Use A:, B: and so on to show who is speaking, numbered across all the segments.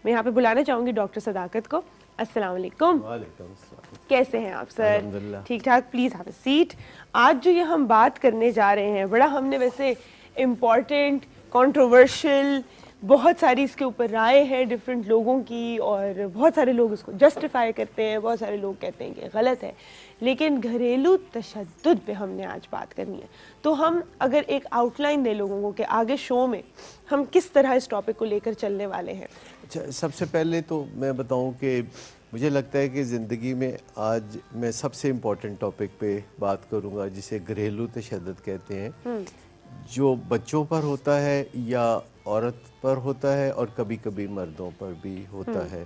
A: میں یہاں پہ بلانا چاہوں گی ڈاکٹر صداقت کو. السلام علیکم.
B: وعلیکم السلام.
A: کیسے ہیں آپ سر؟
B: الحمدللہ
A: ٹھیک ٹھاک. Please have a seat. آج جو یہ ہم بات کرنے جا رہے ہیں بڑا ہم نے ویسے امپورٹنٹ کنٹروورشل بہت ساری اس کے اوپر رائے ہے ڈفرینٹ لوگوں کی اور بہت سارے لوگ اس کو جسٹیفائی کرتے ہیں, بہت سارے لوگ کہتے ہیں کہ غلط ہے, لیکن گھریلو تشدد پہ ہم نے آج بات کرنی ہے. تو ہم اگر ایک آؤٹ لائن دیں لوگوں کو کہ آگے شو میں ہم کس طرح اس ٹاپک کو لے کر چلنے والے ہیں.
B: اچھا, سب سے پہلے تو میں بتاؤں کہ مجھے لگتا ہے کہ زندگی میں آج میں سب سے امپورٹنٹ ٹاپک پہ بات کروں گا جسے گھریلو تشدد کہتے ہیں, جو بچوں پر ہوتا ہے یا عورت پر ہوتا ہے اور کبھی کبھی مردوں پر بھی ہوتا ہے.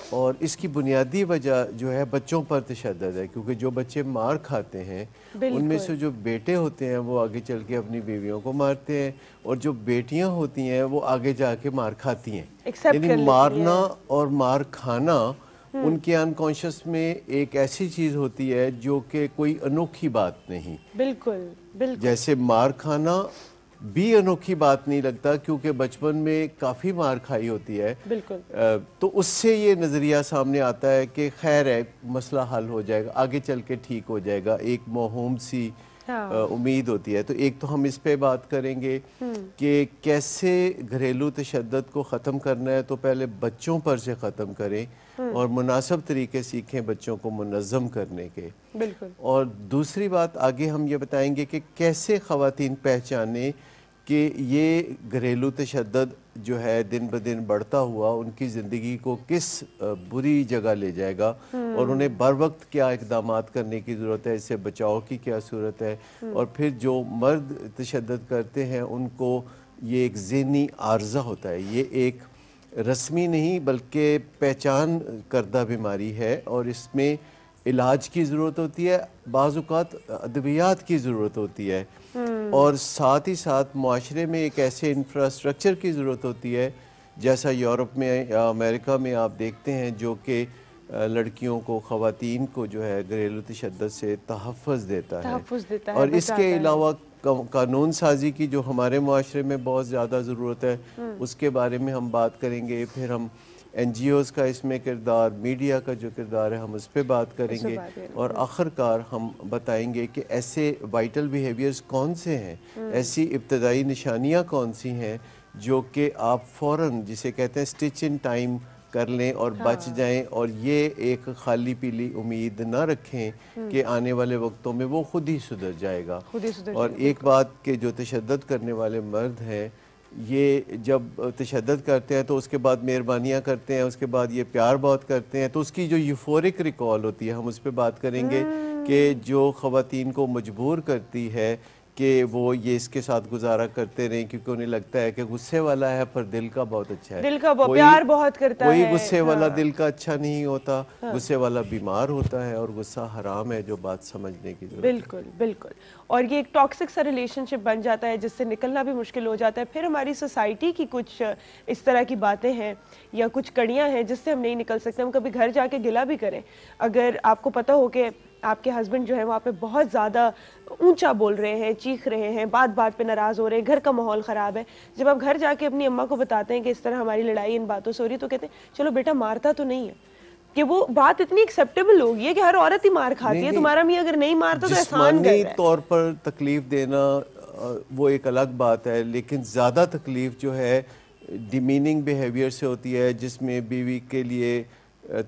B: اور اس کی بنیادی وجہ جو ہے بچوں پر تشدد ہے, کیونکہ جو بچے مار کھاتے ہیں ان میں سے جو بیٹے ہوتے ہیں وہ آگے چل کے اپنی بیویوں کو مارتے ہیں, اور جو بیٹیاں ہوتی ہیں وہ آگے جا کے مار کھاتی ہیں. یعنی مارنا اور مار کھانا ان کے انکانشس میں ایک ایسی چیز ہوتی ہے جو کہ کوئی انوکھی بات نہیں.
A: بالکل بالکل.
B: جیسے مار کھانا بھی انوکھی بات نہیں لگتا کیونکہ بچپن میں کافی مار کھائی ہوتی ہے.
A: بالکل.
B: تو اس سے یہ نظریہ سامنے آتا ہے کہ خیر ہے, مسئلہ حل ہو جائے گا, آگے چل کے ٹھیک ہو جائے گا, ایک موہوم سی امید ہوتی ہے. تو ایک تو ہم اس پہ بات کریں گے کہ کیسے گھریلو تشدد کو ختم کرنا ہے. تو پہلے بچوں پر سے ختم کریں اور مناسب طریقے سیکھیں بچوں کو منظم کرنے کے.
A: بالکل.
B: اور دوسری بات آگے ہم یہ بتائیں گے کہ کیسے خواتین پہچانیں کہ یہ گھریلو تشدد جو ہے دن بدن بڑھتا ہوا ان کی زندگی کو کس بری جگہ لے جائے گا, اور انہیں بر وقت کیا اقدامات کرنے کی ضرورت ہے, اس سے بچاؤ کی کیا صورت ہے. اور پھر جو مرد تشدد کرتے ہیں ان کو یہ ایک ذہنی عارضہ ہوتا ہے, یہ ایک رسمی نہیں بلکہ پہچان کردہ بیماری ہے, اور اس میں علاج کی ضرورت ہوتی ہے, بعض اوقات ادویات کی ضرورت ہوتی ہے, اور ساتھ ہی ساتھ معاشرے میں ایک ایسے انفراسٹرکچر کی ضرورت ہوتی ہے جیسا یورپ میں یا امریکہ میں آپ دیکھتے ہیں, جو کہ لڑکیوں کو, خواتین کو جو ہے گھریلو تشدد سے تحفظ دیتا ہے. اور اس کے علاوہ قانون سازی کی جو ہمارے معاشرے میں بہت زیادہ ضرورت ہے, اس کے بارے میں ہم بات کریں گے. پھر ہم این جی اوز کا اس میں کردار, میڈیا کا جو کردار ہے ہم اس پہ بات کریں گے, اور آخر کار ہم بتائیں گے کہ ایسے وائٹل بیہیویئرز کون سے ہیں, ایسی ابتدائی نشانیاں کون سی ہیں جو کہ آپ فوراً جسے کہتے ہیں سٹچ ان ٹائم کر لیں اور بچ جائیں, اور یہ ایک خالی پیلی امید نہ رکھیں کہ آنے والے وقتوں میں وہ خود ہی سدھر جائے گا. اور ایک بات کہ جو تشدد کرنے والے مرد ہیں یہ جب تشدد کرتے ہیں تو اس کے بعد مہربانیاں کرتے ہیں, اس کے بعد یہ پیار بہت کرتے ہیں, تو اس کی جو یوفورک ریکال ہوتی ہے ہم اس پہ بات کریں گے کہ جو خواتین کو مجبور کرتی ہے کہ وہ یہ اس کے ساتھ گزارا کرتے رہیں کیونکہ انہیں لگتا ہے کہ غصے والا ہے پر دل کا بہت اچھا ہے,
A: دل کا پیار بہت کرتا ہے,
B: کوئی غصے والا دل کا اچھا نہیں ہوتا, غصے والا بیمار ہوتا ہے, اور غصہ حرام ہے, جو بات سمجھنے کی ضرورت ہے.
A: بالکل بالکل. اور یہ ایک ٹاکسک سا ریلیشن شپ بن جاتا ہے جس سے نکلنا بھی مشکل ہو جاتا ہے. پھر ہماری سوسائٹی کی کچھ اس طرح کی باتیں ہیں یا کچھ کڑیاں ہیں جس سے ہم نہیں نکل سکتے. ہم کبھی گھر جا کے گلا بھی کریں, اگر آپ کو پتہ ہو کہ آپ کے ہسبینڈ جو ہے وہاں پہ بہت زیادہ اونچا بول رہے ہیں, چیخ رہے ہیں, بات بات پہ ناراض ہو رہے ہیں, گھر کا ماحول خراب ہے, جب آپ گھر جا کے اپنی اماں کو بتاتے ہیں کہ اس طرح ہماری لڑائی ان باتوں سے ہو رہی ہے تو کہتے ہیں چلو بیٹا مارتا تو نہیں ہے, کہ وہ بات اتنی ایکسیپٹیبل ہوگی ہے کہ ہر عورت ہی مار کھاتی ہے, تمہارا میاں اگر نہیں مارتا تو احسان کر رہا ہے.
B: جسمانی طور پر تکلیف دینا وہ ایک الگ بات ہے, لیکن زیادہ تکلیف جو ہے ڈیمیننگ بیہیویئر سے ہوتی ہے, جس میں بیوی کے لیے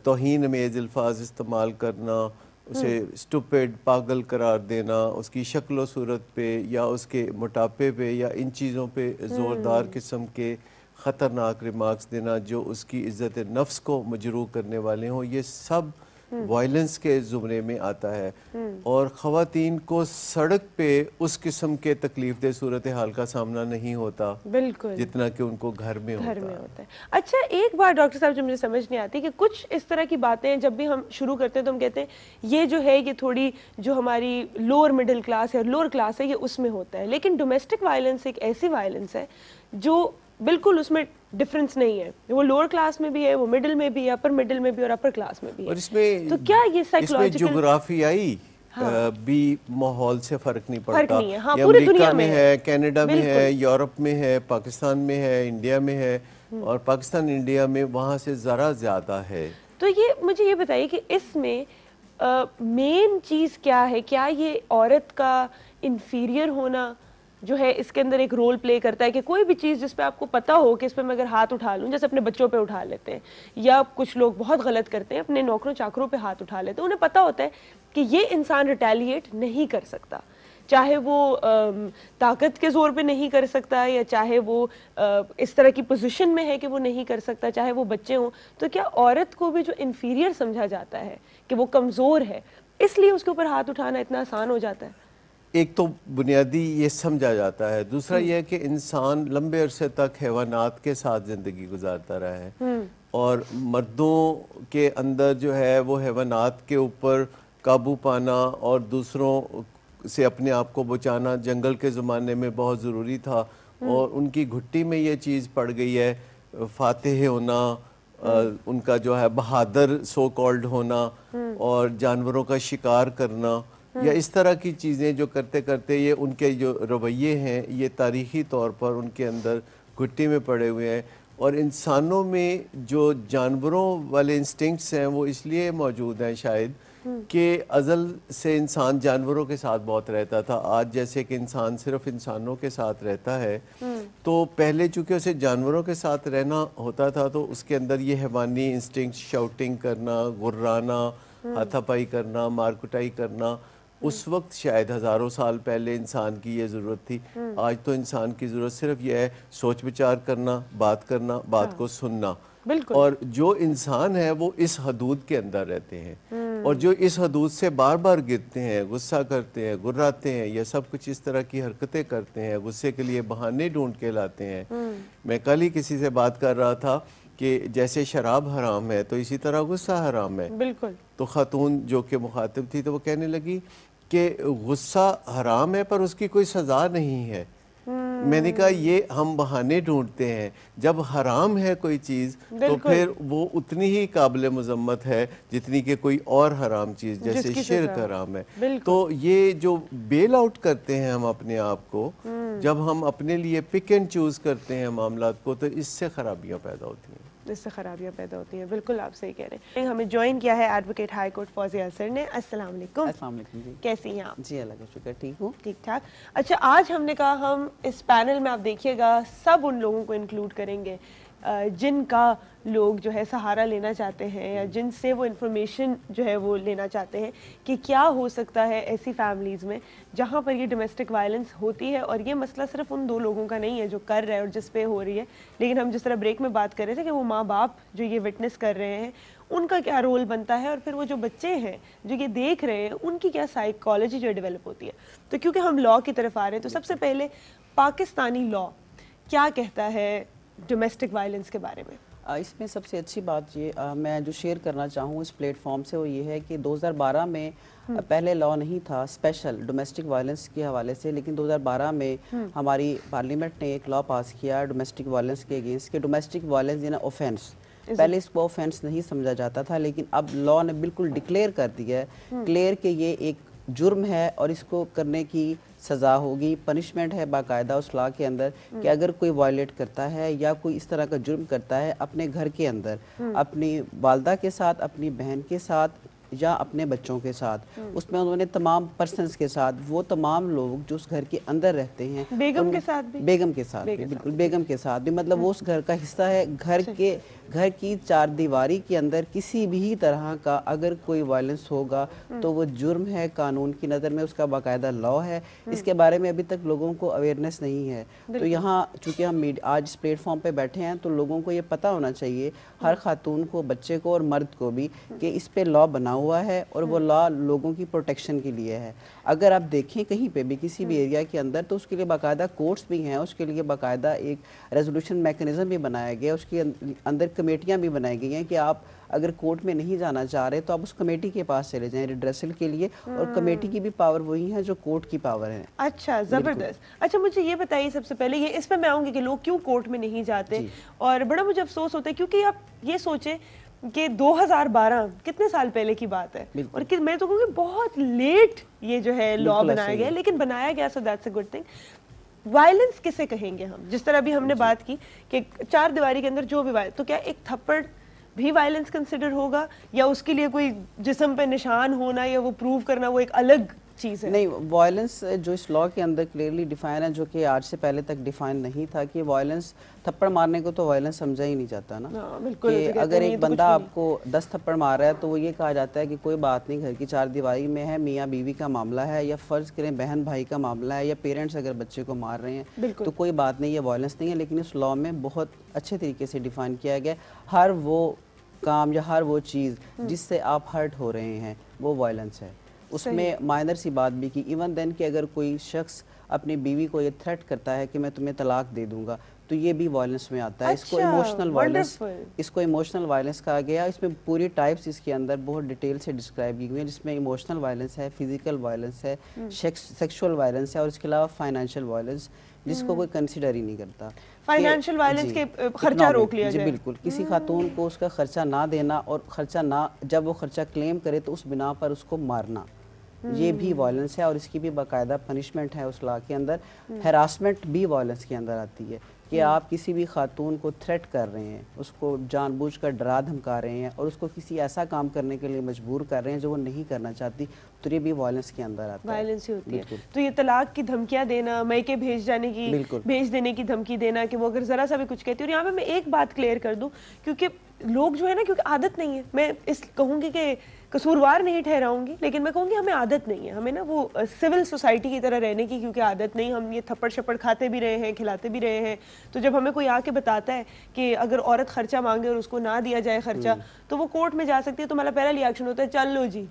B: توہین امیز الفاظ استعمال کرنا, اسے اسٹوپڈ, پاگل قرار دینا, اس کی شکل و صورت پہ یا اس کے موٹاپے پہ یا ان چیزوں پہ زوردار قسم کے خطرناک ریمارکس دینا جو اس کی عزت نفس کو مجروح کرنے والے ہوں, یہ سب وائلنس کے زمرے میں آتا ہے. اور خواتین کو سڑک پہ اس قسم کے تکلیف دہ صورتحال کا سامنا نہیں ہوتا
A: بالکل
B: جتنا کہ ان کو گھر میں ہوتا
A: ہے. اچھا ایک بات ڈاکٹر صاحب جو مجھے سمجھ نہیں آتی کہ کچھ اس طرح کی باتیں جب بھی ہم شروع کرتے ہیں تو ہم کہتے ہیں یہ جو ہے یہ تھوڑی جو ہماری لوور مڈل کلاس ہے, لوور کلاس ہے, یہ اس میں ہوتا ہے, لیکن ڈومیسٹک وائلنس ایک ایسی وائلنس ہے جو بالکل اس میں ڈفرنس نہیں ہے, وہ لوور کلاس میں بھی ہے, وہ مڈل میں بھی ہے, اپر مڈل میں بھی اور اپر کلاس میں بھی ہے.
B: اور اس میں
A: تو کیا یہ سائیکولوجیکل
B: جغرافیائی بھی ماحول سے فرق نہیں پڑتا,
A: یہ
B: امریکہ میں ہے, کینیڈا میں ہے, یورپ میں ہے, پاکستان میں ہے, انڈیا میں ہے, اور پاکستان انڈیا میں وہاں سے ذرا زیادہ ہے.
A: تو یہ مجھے یہ بتائیے کہ اس میں مین چیز کیا ہے؟ کیا یہ عورت کا انفیریئر ہونا جو ہے اس کے اندر ایک رول پلے کرتا ہے کہ کوئی بھی چیز جس پہ آپ کو پتہ ہو کہ اس پہ میں اگر ہاتھ اٹھا لوں، جیسے اپنے بچوں پہ اٹھا لیتے ہیں، یا کچھ لوگ بہت غلط کرتے ہیں اپنے نوکروں چاکروں پہ ہاتھ اٹھا لیتے ہیں، انہیں پتہ ہوتا ہے کہ یہ انسان ریٹیلیٹ نہیں کر سکتا، چاہے وہ طاقت کے زور پہ نہیں کر سکتا، یا چاہے وہ اس طرح کی پوزیشن میں ہے کہ وہ نہیں کر سکتا، چاہے وہ بچے ہوں. تو کیا عورت کو بھی جو انفیریئر سمجھا جاتا ہے کہ وہ کمزور ہے، اس لیے اس کے اوپر ہاتھ اٹھانا اتنا آسان ہو جاتا ہے؟
B: ایک تو بنیادی یہ سمجھا جاتا ہے. دوسرا یہ ہے کہ انسان لمبے عرصے تک حیوانات کے ساتھ زندگی گزارتا رہا ہے، اور مردوں کے اندر جو ہے وہ حیوانات کے اوپر قابو پانا اور دوسروں سے اپنے آپ کو بچانا جنگل کے زمانے میں بہت ضروری تھا، اور ان کی گھٹی میں یہ چیز پڑ گئی ہے. فاتح ہونا، ان کا جو ہے بہادر سو کالڈ ہونا، اور جانوروں کا شکار کرنا، یا اس طرح کی چیزیں جو کرتے کرتے یہ ان کے جو رویے ہیں یہ تاریخی طور پر ان کے اندر گھٹی میں پڑے ہوئے ہیں. اور انسانوں میں جو جانوروں والے انسٹنکٹس ہیں وہ اس لیے موجود ہیں شاید کہ ازل سے انسان جانوروں کے ساتھ بہت رہتا تھا. آج جیسے کہ انسان صرف انسانوں کے ساتھ رہتا ہے، تو پہلے چونکہ اسے جانوروں کے ساتھ رہنا ہوتا تھا تو اس کے اندر یہ حیوانی انسٹنکٹ، شاؤٹنگ کرنا، غرانا، ہاتھا پائی کرنا، مار کٹائی کرنا، اس وقت شاید ہزاروں سال پہلے انسان کی یہ ضرورت تھی. آج تو انسان کی ضرورت صرف یہ ہے سوچ بچار کرنا، بات کو سننا. اور جو انسان ہے وہ اس حدود کے اندر رہتے ہیں، اور جو اس حدود سے بار بار گرتے ہیں، غصہ کرتے ہیں، گراتے ہیں، یا سب کچھ اس طرح کی حرکتیں کرتے ہیں، غصے کے لیے بہانے ڈھونڈ کے لاتے ہیں. میں کل ہی کسی سے بات کر رہا تھا کہ جیسے شراب حرام ہے تو اسی طرح غصہ حرام ہے.
A: بالکل.
B: تو خاتون جو کہ مخاطب تھی تو وہ کہنے لگی کہ غصہ حرام ہے پر اس کی کوئی سزا نہیں ہے. میں نے کہا یہ ہم بہانے ڈھونڈتے ہیں. جب حرام ہے کوئی چیز تو پھر وہ اتنی ہی قابل مذمت ہے جتنی کہ کوئی اور حرام چیز، جیسے شرک حرام ہے. تو یہ جو بیل آؤٹ کرتے ہیں ہم اپنے آپ کو، جب ہم اپنے لیے پک اینڈ چوز کرتے ہیں معاملات کو، تو اس سے خرابیاں پیدا ہوتی ہیں.
A: بالکل آپ صحیح کہہ رہے ہیں. ہمیں جوائن کیا ہے ایڈوکیٹ ہائی کورٹ فوزیہ سر نے. السلام علیکم.
C: السلام علیکم جی.
A: کیسی ہیں آپ؟
C: جی اللہ کا شکر، ٹھیک ہوں.
A: ٹھیک ٹھاک. اچھا، آج ہم نے کہا ہم اس پینل میں آپ دیکھیے گا سب ان لوگوں کو انکلوڈ کریں گے جن کا لوگ جو ہے سہارا لینا چاہتے ہیں، یا جن سے وہ انفارمیشن جو ہے وہ لینا چاہتے ہیں کہ کیا ہو سکتا ہے ایسی فیملیز میں جہاں پر یہ ڈومیسٹک وائلنس ہوتی ہے. اور یہ مسئلہ صرف ان دو لوگوں کا نہیں ہے جو کر رہے ہیں اور جس پہ ہو رہی ہے، لیکن ہم جس طرح بریک میں بات کر رہے تھے کہ وہ ماں باپ جو یہ وٹنس کر رہے ہیں ان کا کیا رول بنتا ہے، اور پھر وہ جو بچے ہیں جو یہ دیکھ رہے ہیں ان کی کیا سائیکالوجی جو ڈیولپ ہوتی ہے. تو کیونکہ ہم لاء کی طرف آ رہے ہیں تو سب سے پہلے پاکستانی لاء کیا کہتا ہے ڈومیسٹک وائلنس کے بارے میں؟
C: اس میں سب سے اچھی بات یہ میں جو شیئر کرنا چاہوں اس پلیٹ فارم سے وہ یہ ہے کہ 2012 میں پہلے لاء نہیں تھا اسپیشل ڈومیسٹک وائلنس کے حوالے سے، لیکن 2012 میں ہماری پارلیمنٹ نے ایک لاء پاس کیا ڈومیسٹک وائلنس کے اگینسٹ، کہ ڈومیسٹک وائلنس یعنی اوفینس. پہلے اس کو اوفینس نہیں سمجھا جاتا تھا، لیکن اب لاء نے بالکل ڈکلیئر کر دیا ہے کلیئر کہ یہ ایک جرم ہے اور اس کو کرنے کی سزا ہوگی، پنشمنٹ ہے باقاعدہ اس لاء کے اندر کہ اگر کوئی وائلیٹ کرتا ہے یا کوئی اس طرح کا جرم کرتا ہے اپنے گھر کے اندر، اپنی والدہ کے ساتھ، اپنی بہن کے ساتھ یا اپنے بچوں کے ساتھ، اس میں انہوں نے تمام پرسنز کے ساتھ، وہ تمام لوگ جو اس گھر کے اندر رہتے ہیں،
A: بیگم کے ساتھ بھی،
C: بیگم کے ساتھ بھی، بالکل بیگم کے ساتھ بھی، مطلب وہ اس گھر کا حصہ ہے. گھر کی چار دیواری کے اندر کسی بھی طرح کا اگر کوئی وائلنس ہوگا تو وہ جرم ہے قانون کی نظر میں، اس کا باقاعدہ لاء ہے. اس کے بارے میں ابھی تک لوگوں کو اویئرنیس نہیں ہے. تو یہاں چونکہ ہم آج اس پلیٹ فارم پہ بیٹھے ہیں تو لوگوں کو یہ پتہ ہونا چاہیے، ہر خاتون کو، بچے کو اور مرد کو بھی، کہ اس پہ لاء بنا ہوا ہے اور وہ لاء لوگوں کی پروٹیکشن کے لیے ہے. اگر آپ دیکھیں کہیں پہ بھی کسی بھی ایریا کے اندر تو اس کے لیے باقاعدہ کورٹس بھی ہیں، اس کے لیے باقاعدہ ایک ریزولوشن میکنزم بھی بنایا گیا، اس کے اندر کمیٹیاں بھی بنائی گئی ہیں کہ آپ اگر کورٹ میں نہیں جانا چاہ رہے تو آپ اس کمیٹی کے پاس چلے جائیں ریڈریسل کے لیے، اور کمیٹی کی بھی پاور وہی ہے جو کورٹ کی پاور ہے.
A: اچھا، زبردست. اچھا مجھے یہ بتائیے سب سے پہلے، یہ اس پہ میں آؤں گی کہ لوگ کیوں کورٹ میں نہیں جاتے، اور بڑا مجھے افسوس ہوتا ہے کیونکہ آپ یہ سوچیں کہ 2012 کتنے سال پہلے کی بات ہے، اور میں تو کہوں گی بہت لیٹ یہ جو ہے لاء بنایا گیا، لیکن بنایا گیا، so that's a good thing. Violence کسے کہیں گے ہم؟ جس طرح بھی ہم نے بات کی کہ چار دیواری کے اندر جو بھی تو کیا ایک تھپڑ بھی وائلنس کنسیڈر ہوگا، یا اس کے لیے کوئی جسم پہ نشان ہونا یا وہ پروو کرنا وہ ایک الگ چیز ہے؟ نہیں،
C: وائلنس جو اس لاء کے اندر کلیئرلی ڈیفائن ہے، جو کہ آج سے پہلے تک ڈیفائن نہیں تھا، کہ وائلنس تھپڑ مارنے کو تو وائلنس سمجھا ہی نہیں جاتا نا، کہ اگر ایک بندہ آپ کو 10 تھپڑ مار رہا ہے تو وہ یہ کہا جاتا ہے کہ کوئی بات نہیں، گھر کی چار دیواری میں ہے، میاں بیوی کا معاملہ ہے، یا فرض کریں بہن بھائی کا معاملہ ہے، یا پیرنٹس اگر بچے کو مار رہے ہیں تو کوئی بات نہیں، یہ وائلنس نہیں ہے۔ لیکن اس لاء میں بہت اچھے طریقے سے ڈیفائن کیا گیا ہر وہ کام یا ہر وہ چیز جس سے آپ ہرٹ ہو رہے ہیں وہ وائلنس ہے۔ اس میں مائنر سی بات بھی کی، ایون دین کہ اگر کوئی شخص اپنی بیوی کو یہ تھریٹ کرتا ہے کہ میں تمہیں طلاق دے دوں گا تو یہ بھی وائلنس میں آتا ہے۔ اس کو ایموشنل وائلنس کہا گیا۔ اس میں پوری ٹائپس اس کے اندر بہت ڈیٹیل سے ڈسکرائب کی ہوئی ہیں، جس میں ایموشنل وائلنس ہے، فزیکل وائلنس ہے، سیکشول وائلنس ہے، اور اس کے علاوہ فائنینشیل وائلنس جس کو کوئی کنسیڈر ہی نہیں کرتا۔
A: فائنینشیل وائلنس کے خرچہ روک لیا جائے۔
C: جی بالکل، کسی خاتون کو اس کا خرچہ نہ دینا، اور خرچہ نہ جب وہ خرچہ کلیم کرے تو اس بنا پر اس کو مارنا، یہ بھی وائلنس ہے، اور اس کی بھی باقاعدہ پنشمنٹ ہے اس لاء کے اندر۔ ہراسمنٹ بھی وائلنس کے اندر آتی ہے، کہ آپ کسی بھی خاتون کو تھریٹ کر رہے ہیں، اس کو جان بوجھ کر ڈرا دھمکا رہے ہیں، اور اس کو کسی ایسا کام کرنے کے لیے مجبور کر رہے ہیں جو وہ نہیں کرنا چاہتی، تو یہ بھی وائلنس کے اندر آتا ہے۔
A: وائلنس ہی ہوتی ہے۔ تو یہ طلاق کی دھمکیاں دینا، میکے بھیج دینے کی دھمکی دینا، کہ وہ اگر ذرا سا بھی کچھ کہتی ہے۔ اور یہاں پہ میں ایک بات کلیئر کر دوں، کیونکہ لوگ جو ہے نا، کیونکہ عادت نہیں ہے، میں اس کہوں گی کہ قصوروار نہیں ٹھہراؤں گی، لیکن میں کہوں گی ہمیں عادت نہیں ہے، ہمیں نا وہ سول سوسائٹی کی طرح رہنے کی کیونکہ عادت نہیں، ہم یہ تھپڑ شپڑ کھاتے بھی رہے ہیں، کھلاتے بھی رہے ہیں۔ تو جب ہمیں کوئی آ کے بتاتا ہے کہ اگر عورت خرچہ مانگے اور اس کو نہ دیا جائے خرچہ تو وہ کورٹ میں جا سکتی ہے، تو ہمارا پہلا ری ایکشن ہوتا ہے چل لو جی،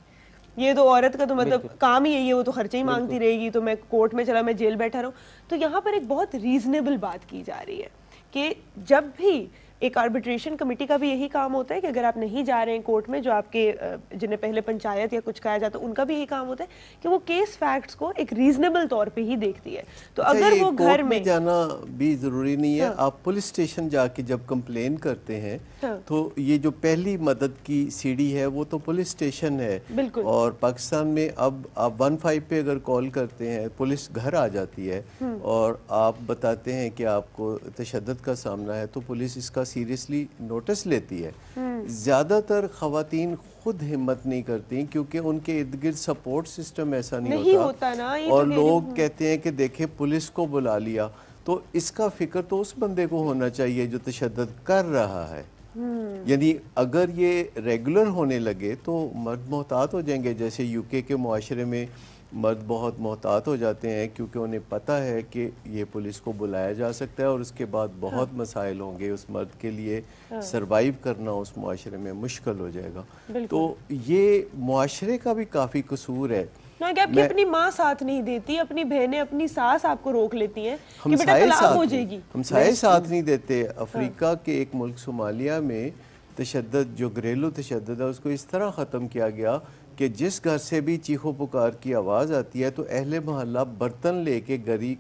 A: یہ تو عورت کا تو مطلب کام ہی یہی ہے، وہ تو خرچہ ہی مانگتی رہے گی، تو میں کورٹ میں چلا، میں جیل بیٹھا رہوں۔ تو یہاں پر ایک بہت ریزنیبل بات کی جا رہی ہے کہ جب بھی ایک آربیٹریشن کمیٹی کا بھی یہی کام ہوتا ہے کہ اگر آپ نہیں جا رہے ہیں کورٹ میں، جو آپ کے جنہیں پہلے پنچایت یا کچھ کہا جاتا ہے ان کا بھی یہی کام ہوتا ہے کہ وہ کیس فیکٹس کو ایک ریزنیبل طور پہ ہی دیکھتی ہے۔ تو اگر وہ گھر میں
B: جانا بھی ضروری نہیں ہے، آپ پولیس اسٹیشن جا کے جب کمپلین کرتے ہیں تو یہ جو پہلی مدد کی سیڑھی ہے وہ تو پولیس اسٹیشن ہے، اور پاکستان میں اب آپ 15 پہ اگر کال کرتے ہیں پولیس گھر آ جاتی ہے اور آپ بتاتے ہیں کہ آپ کو تشدد کا سامنا ہے، تو پولیس اس کا سیریسلی نوٹس لیتی ہے۔ زیادہ تر خواتین خود ہمت نہیں کرتی کیونکہ ان کے ارد گرد سپورٹ سسٹم ایسا نہیں ہوتا، اور لوگ کہتے ہیں کہ دیکھیں پولیس کو بلا لیا، تو اس کا فکر تو اس بندے کو ہونا چاہیے جو تشدد کر رہا ہے۔ یعنی اگر یہ ریگولر ہونے لگے تو مرد محتاط ہو جائیں گے، جیسے یو کے معاشرے میں مرد بہت محتاط ہو جاتے ہیں کیونکہ انہیں پتہ ہے کہ یہ پولیس کو بلایا جا سکتا ہے اور اس کے بعد بہت مسائل ہوں گے، اس مرد کے لیے سروائیو کرنا اس معاشرے میں مشکل ہو جائے گا۔ تو یہ معاشرے کا بھی کافی قصور ہے
A: کہ آپ کی اپنی ماں ساتھ نہیں دیتی، اپنی بہنیں اپنی ساس آپ کو روک لیتی ہیں کہ بیٹا طلاق ہو جائے گی،
B: ہمسائے ساتھ نہیں دیتے۔ افریقہ کے ایک ملک صومالیہ میں تشدد، جو گھریلو تشدد ہے، اس کو اس طرح ختم کیا گیا کہ جس گھر سے بھی چیخو پکار کی آواز آتی ہے تو اہل محلہ برتن لے کے